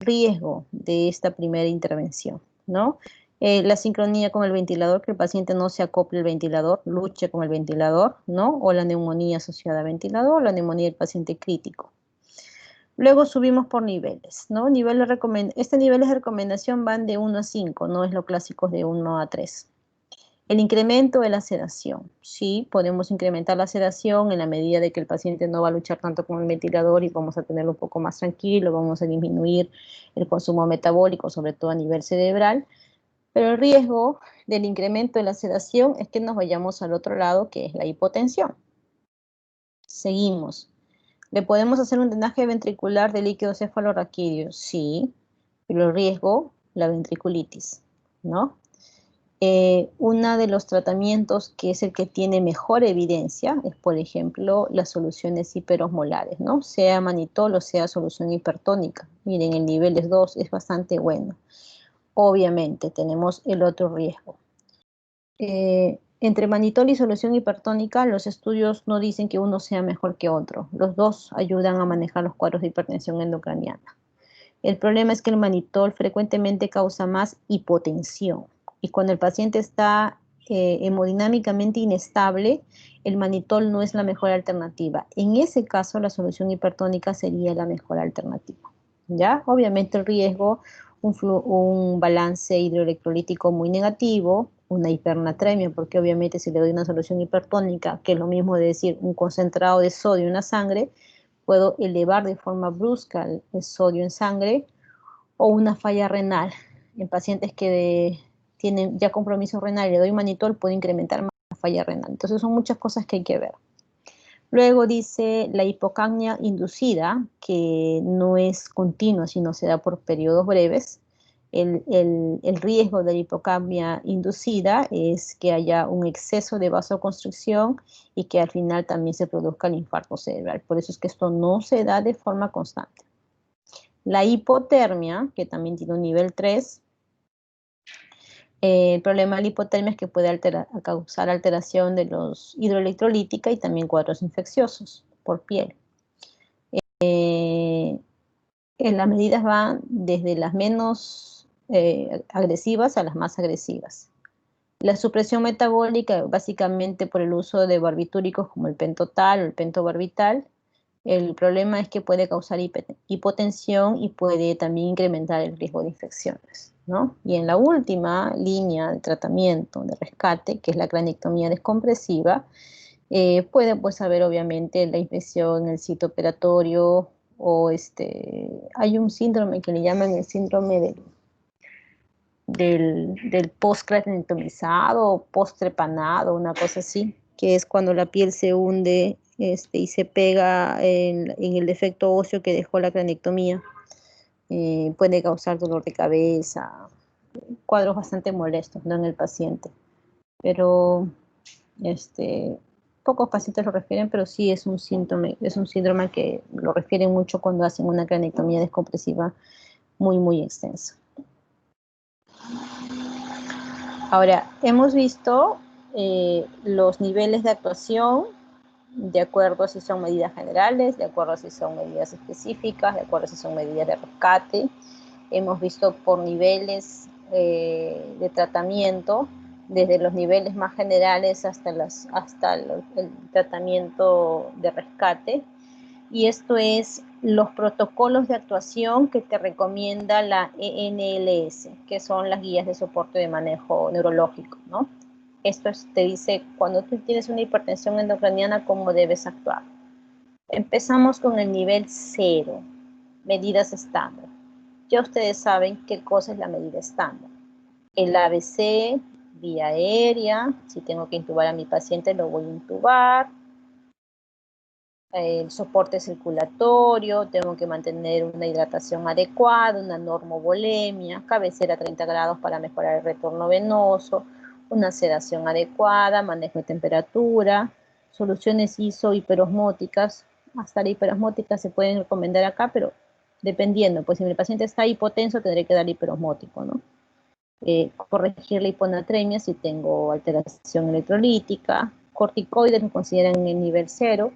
riesgo de esta primera intervención, ¿no? La sincronía con el ventilador, que el paciente no se acople al ventilador, luche con el ventilador, ¿no? O la neumonía asociada al ventilador, la neumonía del paciente crítico. Luego subimos por niveles, ¿no? Este niveles de recomendación van de 1 a 5, no es lo clásico de 1 a 3. El incremento de la sedación. Sí, podemos incrementar la sedación en la medida de que el paciente no va a luchar tanto con el ventilador y vamos a tenerlo un poco más tranquilo, vamos a disminuir el consumo metabólico, sobre todo a nivel cerebral. Pero el riesgo del incremento de la sedación es que nos vayamos al otro lado, que es la hipotensión. Seguimos. ¿Le podemos hacer un drenaje ventricular de líquido cefalorraquídeo? Sí, pero el riesgo, la ventriculitis, ¿no? Uno de los tratamientos que es el que tiene mejor evidencia es, por ejemplo, las soluciones hiperosmolares, ¿no? Sea manitol o sea solución hipertónica. Miren, el nivel es 2, es bastante bueno. Obviamente, tenemos el otro riesgo. Entre manitol y solución hipertónica, los estudios no dicen que uno sea mejor que otro. Los dos ayudan a manejar los cuadros de hipertensión endocraniana. El problema es que el manitol frecuentemente causa más hipotensión. Y cuando el paciente está hemodinámicamente inestable, el manitol no es la mejor alternativa. En ese caso, la solución hipertónica sería la mejor alternativa. ¿Ya? Obviamente el riesgo, un balance hidroelectrolítico muy negativo, una hipernatremia, porque obviamente si le doy una solución hipertónica, que es lo mismo de decir un concentrado de sodio en la sangre, puedo elevar de forma brusca el sodio en sangre, o una falla renal. En pacientes que tienen ya compromiso renal y le doy manitol, puedo incrementar más la falla renal. Entonces son muchas cosas que hay que ver. Luego dice la hipocapnia inducida, que no es continua, sino se da por periodos breves. El riesgo de la hipocapnia inducida es que haya un exceso de vasoconstricción y que al final también se produzca el infarto cerebral. Por eso es que esto no se da de forma constante. La hipotermia, que también tiene un nivel 3, el problema de la hipotermia es que puede causar alteración de los hidroelectrolítica y también cuadros infecciosos por piel. Las medidas van desde las menos agresivas a las más agresivas. La supresión metabólica, básicamente por el uso de barbitúricos como el pentotal o el pentobarbital. El problema es que puede causar hipotensión y puede también incrementar el riesgo de infecciones, ¿no? Y en la última línea de tratamiento, de rescate, que es la cranectomía descompresiva, puede pues haber obviamente la infección en el sitio operatorio o hay un síndrome que le llaman el síndrome del post-cranectomizado o post-trepanado, una cosa así, que es cuando la piel se hunde y se pega en el defecto óseo que dejó la cranectomía. Puede causar dolor de cabeza, cuadros bastante molestos, ¿no?, en el paciente. Pero pocos pacientes lo refieren, pero sí es un síndrome que lo refieren mucho cuando hacen una cranectomía descompresiva muy, muy extensa. Ahora, hemos visto los niveles de actuación de acuerdo a si son medidas generales, de acuerdo a si son medidas específicas, de acuerdo a si son medidas de rescate. Hemos visto por niveles de tratamiento, desde los niveles más generales hasta el tratamiento de rescate. Y esto es los protocolos de actuación que te recomienda la ENLS, que son las guías de soporte de manejo neurológico, ¿no? Esto te dice, cuando tú tienes una hipertensión endocraniana, cómo debes actuar. Empezamos con el nivel 0, medidas estándar. Ya ustedes saben qué cosa es la medida estándar. El ABC, vía aérea, si tengo que intubar a mi paciente, lo voy a intubar. El soporte circulatorio, tengo que mantener una hidratación adecuada, una normovolemia, cabecera a 30 grados para mejorar el retorno venoso, una sedación adecuada, manejo de temperatura, soluciones hiperosmóticas. Hasta la hiperosmótica se pueden recomendar acá, pero dependiendo, pues si mi paciente está hipotenso tendré que dar hiperosmótico, ¿no? Corregir la hiponatremia si tengo alteración electrolítica, corticoides lo consideran en el nivel 0,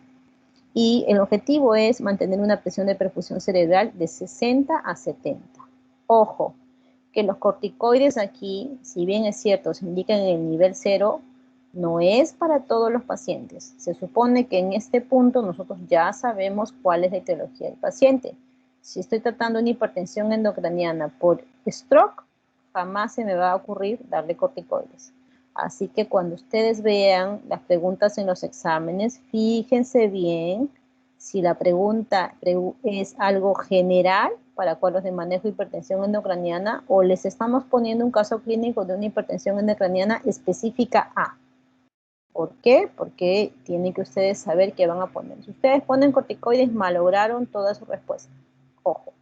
y el objetivo es mantener una presión de perfusión cerebral de 60 a 70. Ojo, que los corticoides aquí, si bien es cierto, se indican en el nivel 0, no es para todos los pacientes. Se supone que en este punto nosotros ya sabemos cuál es la etiología del paciente. Si estoy tratando una hipertensión endocraniana por stroke, jamás se me va a ocurrir darle corticoides. Así que cuando ustedes vean las preguntas en los exámenes, fíjense bien si la pregunta es algo general para cuadros de manejo de hipertensión endocraniana o les estamos poniendo un caso clínico de una hipertensión endocraniana específica A. ¿Por qué? Porque tienen que ustedes saber qué van a poner. Si ustedes ponen corticoides, malograron toda su respuesta. Ojo.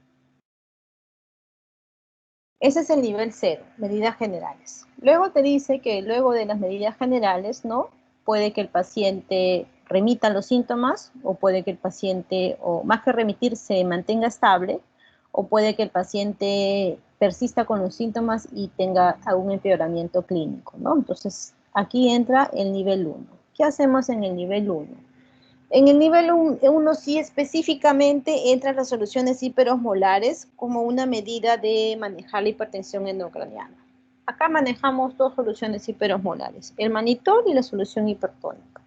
Ese es el nivel 0, medidas generales. Luego te dice que luego de las medidas generales, ¿no? Puede que el paciente remita los síntomas o puede que el paciente, o más que remitir, se mantenga estable o puede que el paciente persista con los síntomas y tenga algún empeoramiento clínico, ¿no? Entonces, aquí entra el nivel 1. ¿Qué hacemos en el nivel 1? En el nivel 1 sí específicamente entran las soluciones hiperosmolares como una medida de manejar la hipertensión endocraniana. Acá manejamos dos soluciones hiperosmolares, el manitol y la solución hipertónica.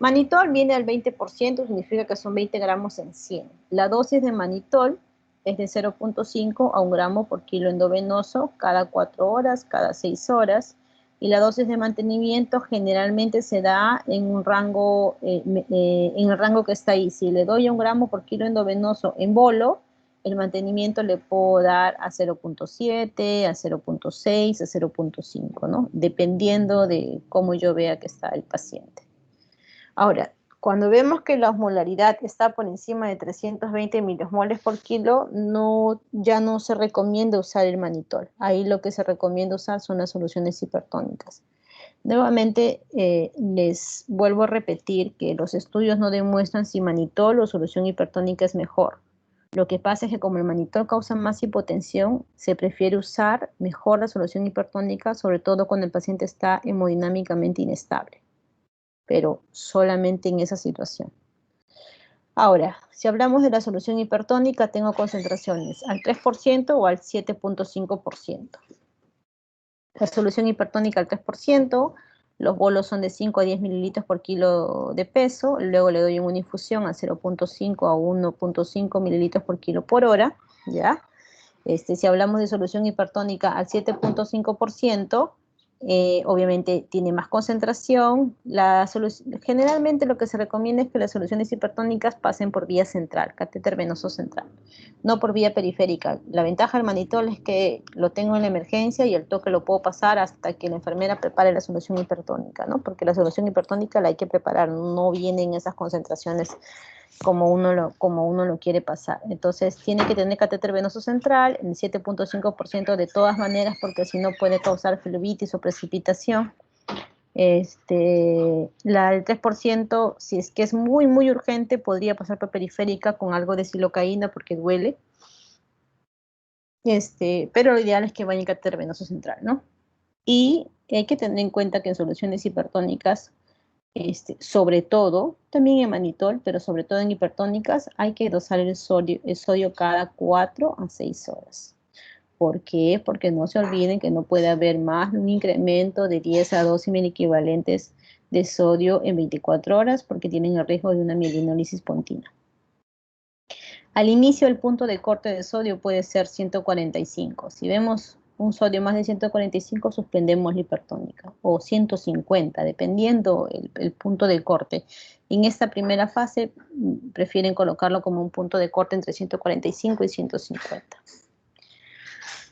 Manitol viene al 20%, significa que son 20 gramos en 100. La dosis de manitol es de 0.5 a 1 gramo por kilo endovenoso cada 4 horas, cada 6 horas. Y la dosis de mantenimiento generalmente se da en un rango, en el rango que está ahí. Si le doy 1 gramo por kilo endovenoso en bolo, el mantenimiento le puedo dar a 0.7, a 0.6, a 0.5, ¿no? Dependiendo de cómo yo vea que está el paciente. Ahora, cuando vemos que la osmolaridad está por encima de 320 miliosmoles por kilo, ya no se recomienda usar el manitol. Ahí lo que se recomienda usar son las soluciones hipertónicas. Nuevamente, les vuelvo a repetir que los estudios no demuestran si manitol o solución hipertónica es mejor. Lo que pasa es que como el manitol causa más hipotensión, se prefiere usar mejor la solución hipertónica, sobre todo cuando el paciente está hemodinámicamente inestable, pero solamente en esa situación. Ahora, si hablamos de la solución hipertónica, tengo concentraciones al 3% o al 7.5%. La solución hipertónica al 3%, los bolos son de 5 a 10 mililitros por kilo de peso, luego le doy una infusión a 0.5 a 1.5 mililitros por kilo por hora, ¿ya? Si hablamos de solución hipertónica al 7.5%, obviamente tiene más concentración. Generalmente lo que se recomienda es que las soluciones hipertónicas pasen por vía central, catéter venoso central, no por vía periférica. La ventaja del manitol es que lo tengo en la emergencia y el toque lo puedo pasar hasta que la enfermera prepare la solución hipertónica, ¿no? Porque la solución hipertónica la hay que preparar, no viene en esas concentraciones como uno lo quiere pasar. Entonces tiene que tener catéter venoso central en 7.5% de todas maneras, porque si no puede causar flebitis o precipitación. El 3%, si es que es muy, muy urgente, podría pasar por periférica con algo de silocaína porque duele. Pero lo ideal es que vaya en catéter venoso central, ¿no? Y hay que tener en cuenta que en soluciones hipertónicas, sobre todo, también en manitol, pero sobre todo en hipertónicas, hay que dosar el sodio cada 4 a 6 horas. ¿Por qué? Porque no se olviden que no puede haber más de un incremento de 10 a 12 miliequivalentes de sodio en 24 horas porque tienen el riesgo de una mielinólisis pontina. Al inicio el punto de corte de sodio puede ser 145. Si vemos un sodio más de 145, suspendemos la hipertónica, o 150, dependiendo el punto de corte. En esta primera fase prefieren colocarlo como un punto de corte entre 145 y 150.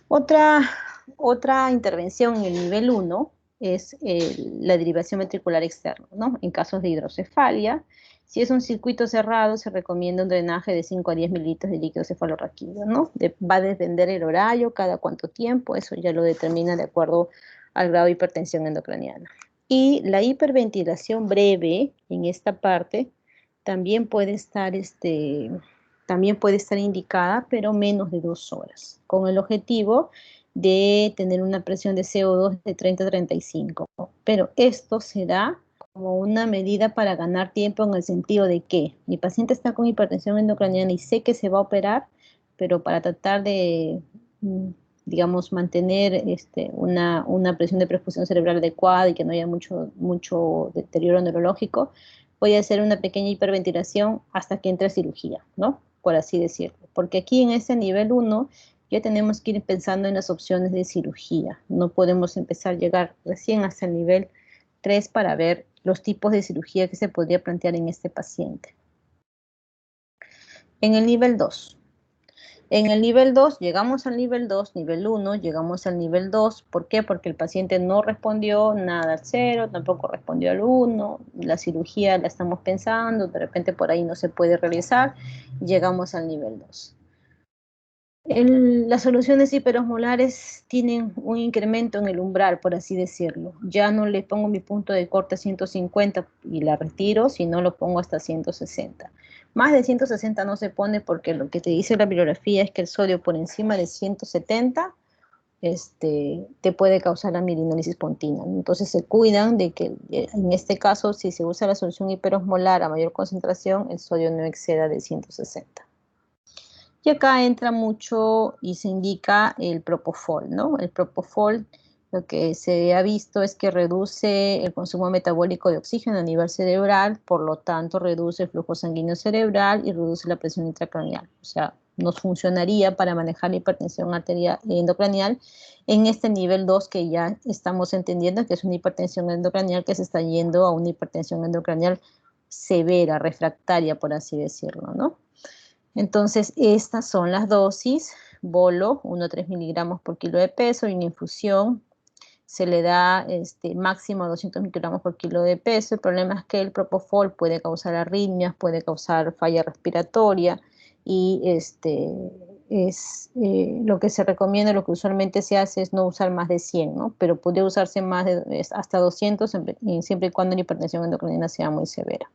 Otra intervención en el nivel 1 es la derivación ventricular externa, ¿no? En casos de hidrocefalia, si es un circuito cerrado, se recomienda un drenaje de 5 a 10 mililitros de líquido cefalorraquídeo, ¿no? Va a depender el horario, cada cuánto tiempo, eso ya lo determina de acuerdo al grado de hipertensión endocraniana. Y la hiperventilación breve, en esta parte, también puede estar indicada, pero menos de 2 horas, con el objetivo de tener una presión de CO2 de 30 a 35. Pero esto se da como una medida para ganar tiempo en el sentido de que mi paciente está con hipertensión endocraniana y sé que se va a operar, pero para tratar de, digamos, mantener una presión de perfusión cerebral adecuada y que no haya mucho deterioro neurológico, voy a hacer una pequeña hiperventilación hasta que entre a cirugía, ¿no? Por así decirlo. porque aquí en este nivel 1 ya tenemos que ir pensando en las opciones de cirugía. No podemos empezar a llegar recién hasta el nivel 3 para ver los tipos de cirugía que se podría plantear en este paciente. En el nivel 2. En el nivel 2, llegamos al nivel 2, nivel 1, llegamos al nivel 2. ¿Por qué? Porque el paciente no respondió nada al 0, tampoco respondió al 1, la cirugía la estamos pensando, de repente por ahí no se puede realizar, llegamos al nivel 2. Las soluciones hiperosmolares tienen un incremento en el umbral, por así decirlo. Ya no le pongo mi punto de corte a 150 y la retiro, sino lo pongo hasta 160. Más de 160 no se pone porque lo que te dice la bibliografía es que el sodio por encima de 170 te puede causar la mirinolisis pontina. Entonces se cuidan de que en este caso, si se usa la solución hiperosmolar a mayor concentración, el sodio no exceda de 160. Y acá entra mucho y se indica el propofol, ¿no? El propofol, lo que se ha visto es que reduce el consumo metabólico de oxígeno a nivel cerebral, por lo tanto reduce el flujo sanguíneo cerebral y reduce la presión intracraneal. O sea, nos funcionaría para manejar la hipertensión arterial endocranial en este nivel 2 que ya estamos entendiendo que es una hipertensión endocranial que se está yendo a una hipertensión endocranial severa, refractaria, por así decirlo, ¿no? Entonces, estas son las dosis, bolo, 1 a 3 miligramos por kilo de peso, y una infusión se le da máximo 200 microgramos por kilo de peso. El problema es que el propofol puede causar arritmias, puede causar falla respiratoria, y lo que se recomienda, lo que usualmente se hace es no usar más de 100, ¿no? Pero puede usarse más hasta 200 siempre y cuando la hipertensión endocrina sea muy severa.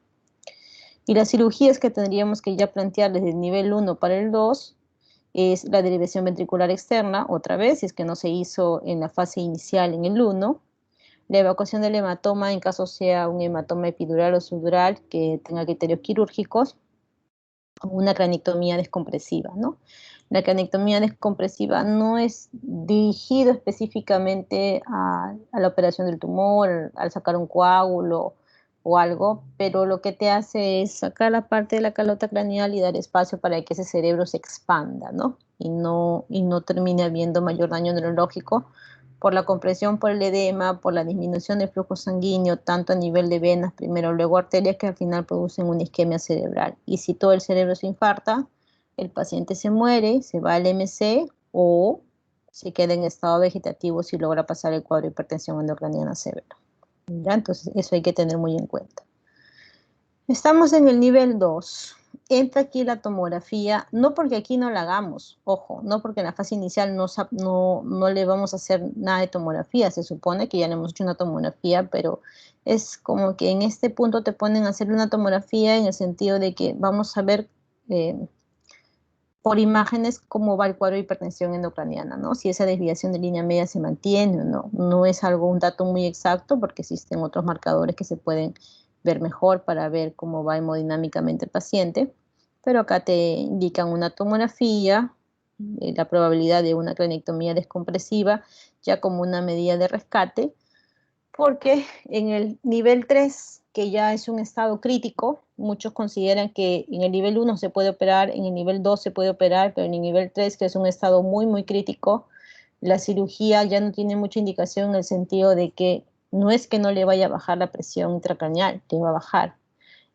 Y las cirugías que tendríamos que ya plantear desde el nivel 1 para el 2 es la derivación ventricular externa, otra vez, si es que no se hizo en la fase inicial en el 1, la evacuación del hematoma en caso sea un hematoma epidural o subdural que tenga criterios quirúrgicos, o una cranectomía descompresiva, ¿no? La cranectomía descompresiva no es dirigido específicamente a la operación del tumor, al sacar un coágulo o algo, pero lo que te hace es sacar la parte de la calota craneal y dar espacio para que ese cerebro se expanda, ¿no? Y no termine habiendo mayor daño neurológico por la compresión, por el edema, por la disminución del flujo sanguíneo, tanto a nivel de venas, primero, luego arterias, que al final producen una isquemia cerebral. Y si todo el cerebro se infarta, el paciente se muere, se va al MC o se queda en estado vegetativo si logra pasar el cuadro de hipertensión endocraniana severa. ¿Ya? Entonces, eso hay que tener muy en cuenta. Estamos en el nivel 2. Entra aquí la tomografía, no porque aquí no la hagamos, ojo, no porque en la fase inicial no le vamos a hacer nada de tomografía, se supone que ya le hemos hecho una tomografía, pero es como que en este punto te ponen a hacer una tomografía en el sentido de que vamos a ver por imágenes cómo va el cuadro de hipertensión endocraniana, ¿no? Si esa desviación de línea media se mantiene o no. No es un dato muy exacto porque existen otros marcadores que se pueden ver mejor para ver cómo va hemodinámicamente el paciente, pero acá te indican una tomografía, la probabilidad de una cranectomía descompresiva ya como una medida de rescate, porque en el nivel 3, que ya es un estado crítico, muchos consideran que en el nivel 1 se puede operar, en el nivel 2 se puede operar, pero en el nivel 3, que es un estado muy, muy crítico, la cirugía ya no tiene mucha indicación en el sentido de que no es que no le vaya a bajar la presión intracraneal, te va a bajar.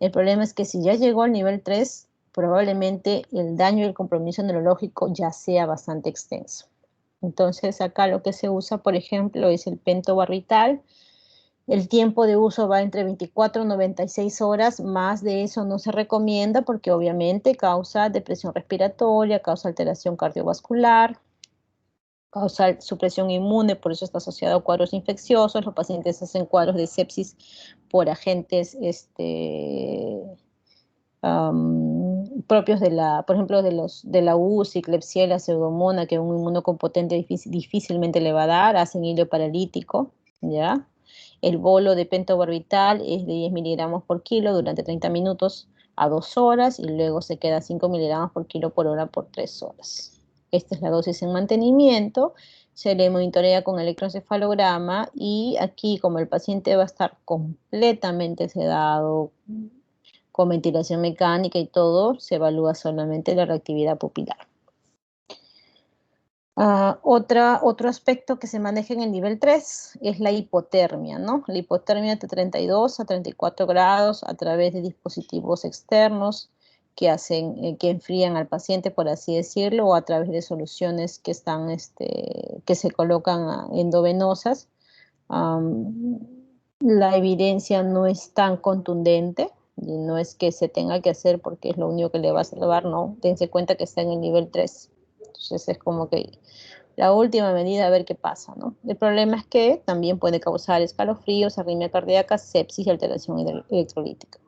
El problema es que si ya llegó al nivel 3, probablemente el daño y el compromiso neurológico ya sea bastante extenso. Entonces acá lo que se usa, por ejemplo, es el pentobarbital. El tiempo de uso va entre 24 y 96 horas, más de eso no se recomienda porque obviamente causa depresión respiratoria, causa alteración cardiovascular, causa supresión inmune, por eso está asociado a cuadros infecciosos. Los pacientes hacen cuadros de sepsis por agentes propios por ejemplo, de la UCI, Klebsiella, Pseudomonas, que un inmunocompotente difícilmente le va a dar, hacen hilo paralítico, ¿ya? El bolo de pentobarbital es de 10 miligramos por kilo durante 30 minutos a 2 horas y luego se queda 5 miligramos por kilo por hora por 3 horas. Esta es la dosis en mantenimiento. Se le monitorea con electroencefalograma y aquí, como el paciente va a estar completamente sedado, con ventilación mecánica y todo, se evalúa solamente la reactividad pupilar. Otro aspecto que se maneja en el nivel 3 es la hipotermia, ¿no? La hipotermia de 32 a 34 grados a través de dispositivos externos que enfrían al paciente, por así decirlo, o a través de soluciones que se colocan endovenosas. La evidencia no es tan contundente, y no es que se tenga que hacer porque es lo único que le va a salvar, no. Dense cuenta que está en el nivel 3. Entonces es como que la última medida a ver qué pasa, ¿no? El problema es que también puede causar escalofríos, arritmia cardíaca, sepsis y alteración electrolítica.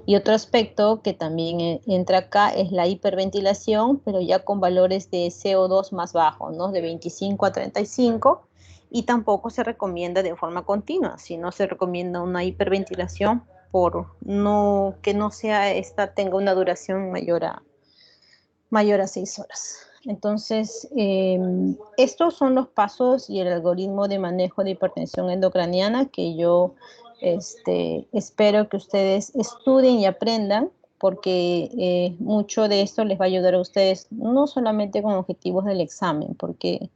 Y otro aspecto que también entra acá es la hiperventilación, pero ya con valores de CO2 más bajos, ¿no? De 25 a 35, y tampoco se recomienda de forma continua, sino se recomienda una hiperventilación que no sea tenga una duración mayor a 6 horas. Entonces, estos son los pasos y el algoritmo de manejo de hipertensión endocraniana que yo espero que ustedes estudien y aprendan, porque mucho de esto les va a ayudar a ustedes, no solamente con objetivos del examen, porque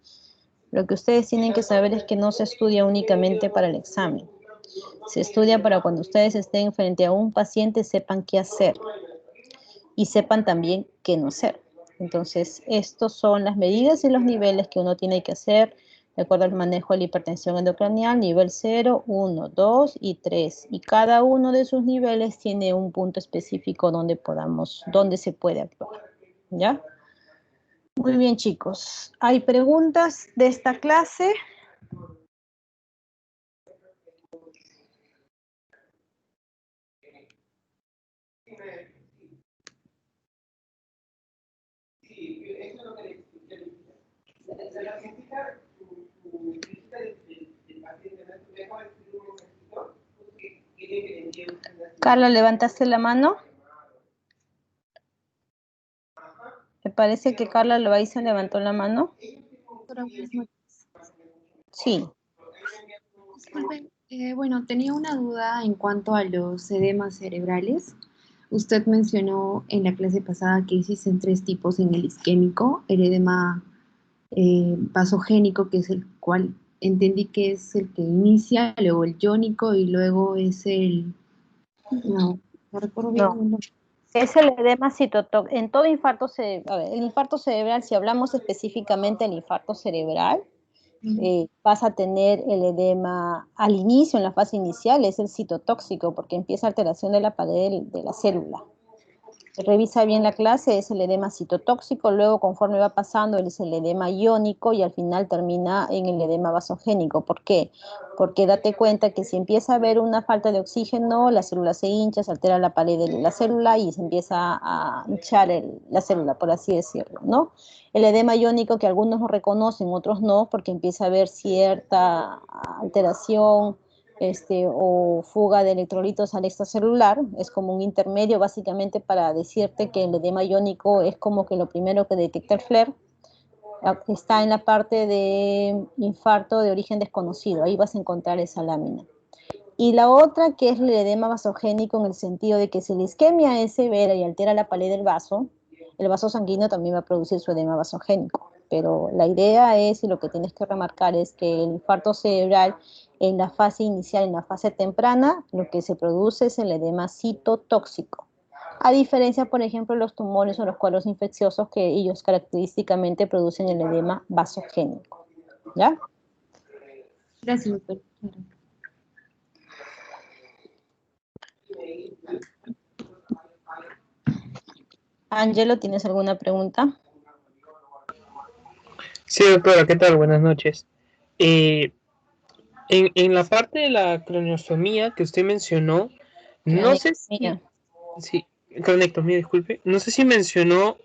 lo que ustedes tienen que saber es que no se estudia únicamente para el examen. Se estudia para cuando ustedes estén frente a un paciente sepan qué hacer y sepan también qué no hacer. Entonces, estos son las medidas y los niveles que uno tiene que hacer de acuerdo al manejo de la hipertensión endocranial, nivel 0, 1, 2 y 3. Y cada uno de sus niveles tiene un punto específico donde se puede actuar. ¿Ya? Muy bien, chicos. ¿Hay preguntas de esta clase? Carla, ¿levantaste la mano? Me parece que Carla Loaiza levantó la mano. Sí. Disculpen, bueno, tenía una duda en cuanto a los edemas cerebrales. Usted mencionó en la clase pasada que existen 3 tipos en el isquémico: el edema vasogénico, que es el cual entendí que es el que inicia, luego el iónico y luego es no recuerdo bien. No. Es el edema citotóxico. En todo infarto el infarto cerebral, si hablamos específicamente del infarto cerebral, vas a tener el edema al inicio, en la fase inicial, es el citotóxico, porque empieza alteración de la pared de la célula. Revisa bien la clase, es el edema citotóxico, luego conforme va pasando es el edema iónico y al final termina en el edema vasogénico. ¿Por qué? Porque date cuenta que si empieza a haber una falta de oxígeno, la célula se hincha, se altera la pared de la célula y se empieza a hinchar la célula, por así decirlo, ¿no? El edema iónico, que algunos lo reconocen, otros no, porque empieza a haber cierta alteración o fuga de electrolitos al extracelular. Es como un intermedio básicamente para decirte que el edema iónico es como que lo primero que detecta el FLAIR. Está en la parte de infarto de origen desconocido, ahí vas a encontrar esa lámina. Y la otra, que es el edema vasogénico, en el sentido de que si la isquemia es severa y altera la pared del vaso, el vaso sanguíneo también va a producir su edema vasogénico. Pero la idea es, y lo que tienes que remarcar es que el infarto cerebral en la fase inicial, en la fase temprana, lo que se produce es el edema citotóxico. A diferencia, por ejemplo, de los tumores o los cuadros infecciosos, que ellos característicamente producen el edema vasogénico. ¿Ya? Gracias, doctor. Ángelo, ¿tienes alguna pregunta? Sí, doctora, ¿qué tal? Buenas noches. En la parte de la croniotomía que usted mencionó, no sé si cronectomía, disculpe, no sé si mencionó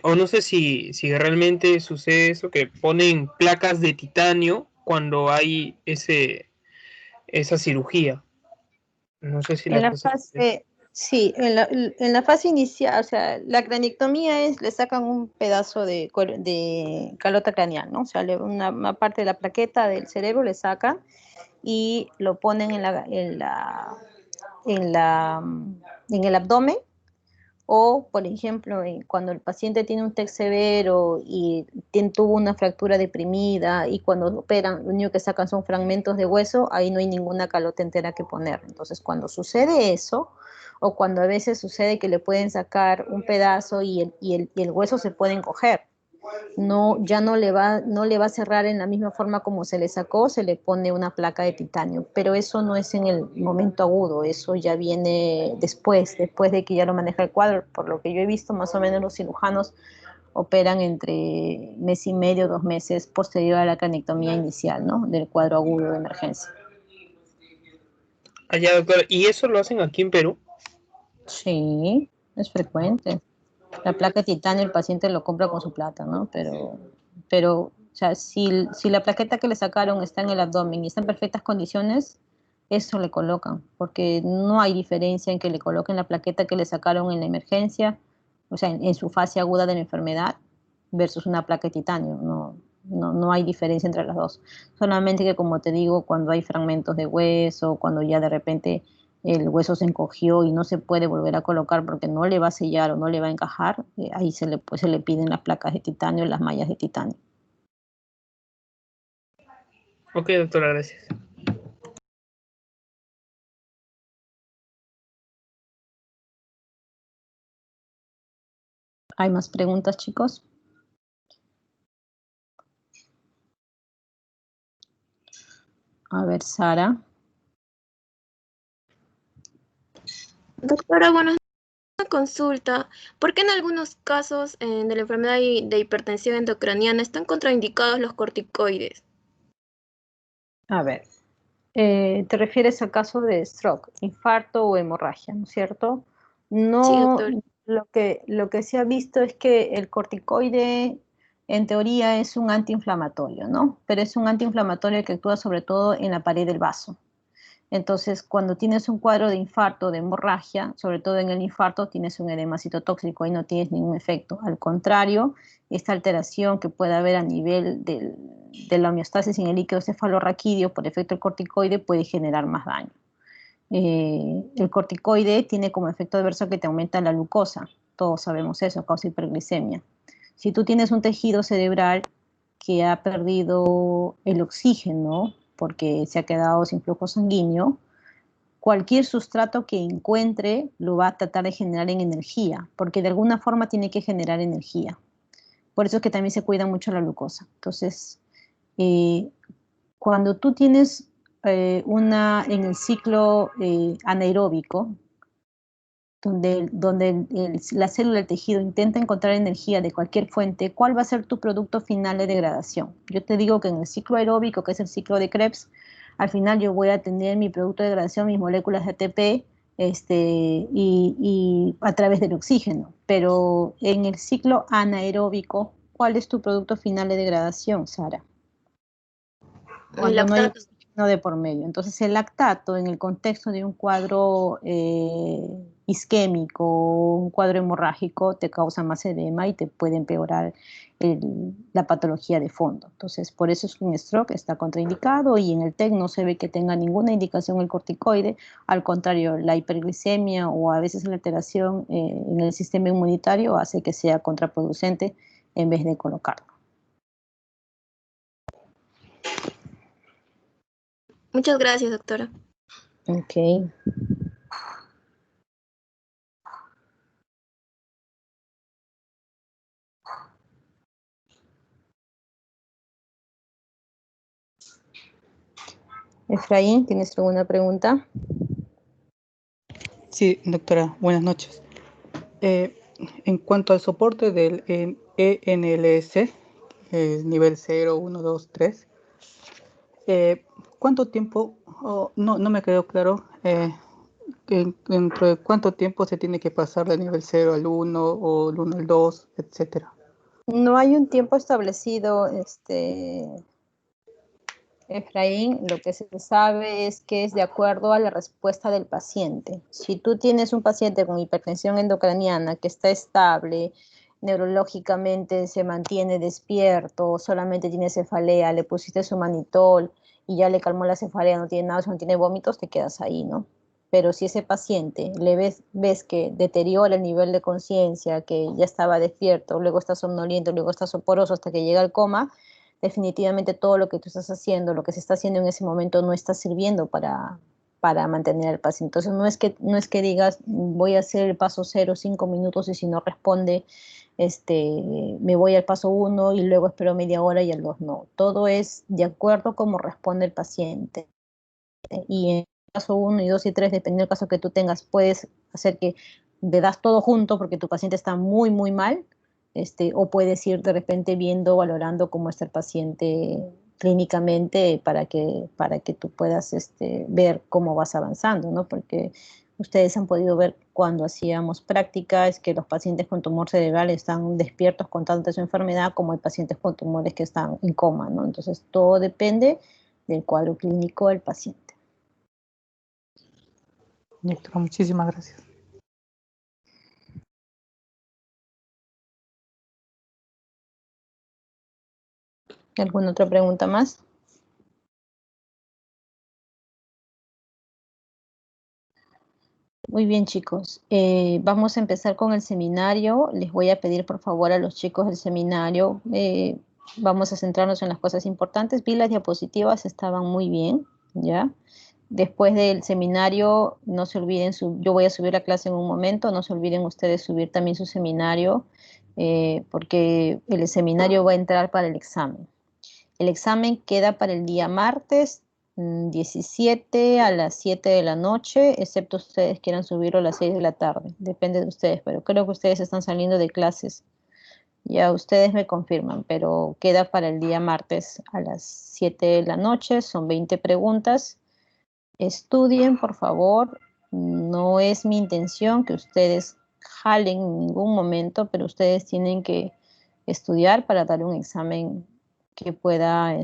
o no sé si realmente sucede eso, que ponen placas de titanio cuando hay esa cirugía. No sé si en la fase, sí, en la fase inicial, o sea, la craniotomía le sacan un pedazo de calota craneal, ¿no? O sea, una parte de la plaqueta del cerebro le sacan y lo ponen en el abdomen, o, por ejemplo, cuando el paciente tiene un TEC severo y tuvo una fractura deprimida y cuando operan, lo único que sacan son fragmentos de hueso, ahí no hay ninguna calota entera que poner. Entonces, cuando sucede eso, o cuando a veces sucede que le pueden sacar un pedazo y el hueso se puede encoger, ya no le va a cerrar en la misma forma como se le sacó, se le pone una placa de titanio, pero eso no es en el momento agudo, eso ya viene después de que ya lo maneja el cuadro. Por lo que yo he visto, más o menos los cirujanos operan entre mes y medio, 2 meses posterior a la cranectomía inicial, ¿no? Del cuadro agudo de emergencia. Allá, doctora, ¿y eso lo hacen aquí en Perú? Sí, es frecuente. La placa de titanio el paciente lo compra con su plata, ¿no? Pero o sea, si la plaqueta que le sacaron está en el abdomen y está en perfectas condiciones, eso le colocan, porque no hay diferencia en que le coloquen la plaqueta que le sacaron en la emergencia, o sea, en su fase aguda de la enfermedad, versus una placa de titanio. No hay diferencia entre las dos. Solamente que, como te digo, cuando hay fragmentos de hueso, cuando ya de repente el hueso se encogió y no se puede volver a colocar porque no le va a sellar o no le va a encajar, ahí se le piden las placas de titanio, las mallas de titanio. Ok, doctora, gracias. ¿Hay más preguntas, chicos? A ver, Sara. Doctora, bueno, una consulta. ¿Por qué en algunos casos de la enfermedad de hipertensión endocraniana están contraindicados los corticoides? A ver, te refieres a caso de stroke, infarto o hemorragia, ¿no es cierto? Sí, No, doctor. lo que se ha visto es que el corticoide en teoría es un antiinflamatorio, ¿no? Pero es un antiinflamatorio que actúa sobre todo en la pared del vaso. Entonces, cuando tienes un cuadro de infarto, de hemorragia, sobre todo en el infarto, tienes un edema citotóxico y no tienes ningún efecto. Al contrario, esta alteración que puede haber a nivel de la homeostasis en el líquido cefalorraquídeo por efecto del corticoide puede generar más daño. El corticoide tiene como efecto adverso que te aumenta la glucosa. Todos sabemos eso, causa hiperglicemia. Si tú tienes un tejido cerebral que ha perdido el oxígeno porque se ha quedado sin flujo sanguíneo, cualquier sustrato que encuentre lo va a tratar de generar en energía, porque de alguna forma tiene que generar energía. Por eso es que también se cuida mucho la glucosa. Entonces, cuando tú tienes en el ciclo anaeróbico, donde la célula, el tejido intenta encontrar energía de cualquier fuente, ¿cuál va a ser tu producto final de degradación? Yo te digo que en el ciclo aeróbico, que es el ciclo de Krebs, al final yo voy a tener mi producto de degradación, mis moléculas de ATP, y a través del oxígeno. Pero en el ciclo anaeróbico, ¿cuál es tu producto final de degradación, Sara? El Cuando no hay lactato. oxígeno de por medio. Entonces el lactato en el contexto de un cuadro isquémico, un cuadro hemorrágico, te causa más edema y te puede empeorar la patología de fondo. Entonces por eso es que un stroke está contraindicado y en el TEC no se ve que tenga ninguna indicación el corticoide. Al contrario, la hiperglicemia o a veces la alteración en el sistema inmunitario hace que sea contraproducente en vez de colocarlo. Muchas gracias, doctora. Ok. Efraín, ¿tienes alguna pregunta? Sí, doctora, buenas noches. En cuanto al soporte del ENLS, nivel 0, 1, 2, 3, ¿cuánto tiempo, no me quedó claro, dentro de cuánto tiempo se tiene que pasar del nivel 0 al 1 o el 1 al 2, etcétera? No hay un tiempo establecido, Efraín. Lo que se sabe es que es de acuerdo a la respuesta del paciente. Si tú tienes un paciente con hipertensión endocraniana que está estable, neurológicamente se mantiene despierto, solamente tiene cefalea, le pusiste su manitol y ya le calmó la cefalea, no tiene náuseas, no tiene vómitos, te quedas ahí, ¿no? pero si ese paciente ves que deteriora el nivel de conciencia, que ya estaba despierto, luego está somnoliento, luego está soporoso hasta que llega al coma, definitivamente todo lo que tú estás haciendo, lo que se está haciendo en ese momento no está sirviendo para mantener al paciente. Entonces no es que digas voy a hacer el paso 0, 5 minutos y si no responde, me voy al paso 1 y luego espero media hora y al 2 no. Todo es de acuerdo a cómo responde el paciente. Y en el paso 1 y 2 y 3, dependiendo del caso que tú tengas, puedes hacer que le das todo junto porque tu paciente está muy, muy mal, o puedes ir de repente viendo, valorando cómo está el paciente clínicamente para que tú puedas ver cómo vas avanzando, ¿no? Porque ustedes han podido ver cuando hacíamos práctica es que los pacientes con tumor cerebral están despiertos contando de su enfermedad, como hay pacientes con tumores que están en coma, ¿no? Entonces todo depende del cuadro clínico del paciente. Doctora, muchísimas gracias. ¿Alguna otra pregunta más? Muy bien, chicos. Vamos a empezar con el seminario. Les voy a pedir, por favor, a los chicos del seminario, vamos a centrarnos en las cosas importantes. Vi las diapositivas, estaban muy bien, ¿ya? Después del seminario, no se olviden, yo voy a subir la clase en un momento, no se olviden ustedes subir también su seminario, porque el seminario va a entrar para el examen. El examen queda para el día martes 17 a las 7 de la noche, excepto ustedes quieran subirlo a las 6 de la tarde. Depende de ustedes, pero creo que ustedes están saliendo de clases. Ya ustedes me confirman, pero queda para el día martes a las 7 de la noche. Son 20 preguntas. Estudien, por favor. No es mi intención que ustedes jalen en ningún momento, pero ustedes tienen que estudiar para dar un examen que pueda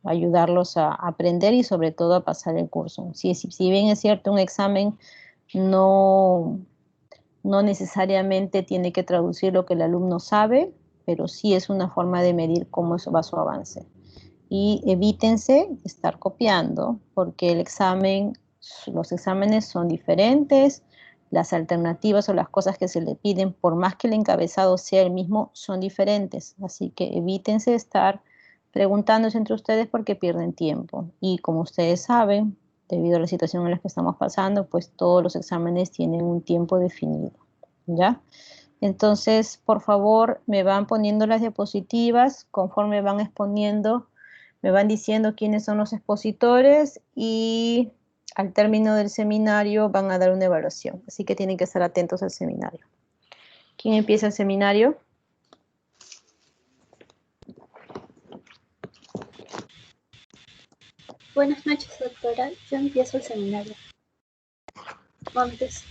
ayudarlos a aprender y sobre todo a pasar el curso. Si bien es cierto, un examen no necesariamente tiene que traducir lo que el alumno sabe, pero sí es una forma de medir cómo va su avance. Y evítense estar copiando, porque los exámenes son diferentes, las alternativas o las cosas que se le piden, por más que el encabezado sea el mismo, son diferentes. Así que evítense estar preguntándose entre ustedes porque pierden tiempo. Y como ustedes saben, debido a la situación en la que estamos pasando, pues todos los exámenes tienen un tiempo definido, ¿ya? Entonces, por favor, me van poniendo las diapositivas, conforme van exponiendo, me van diciendo quiénes son los expositores y al término del seminario van a dar una evaluación. Así que tienen que estar atentos al seminario. ¿Quién empieza el seminario? Buenas noches, doctora. Yo empiezo el seminario. Antes.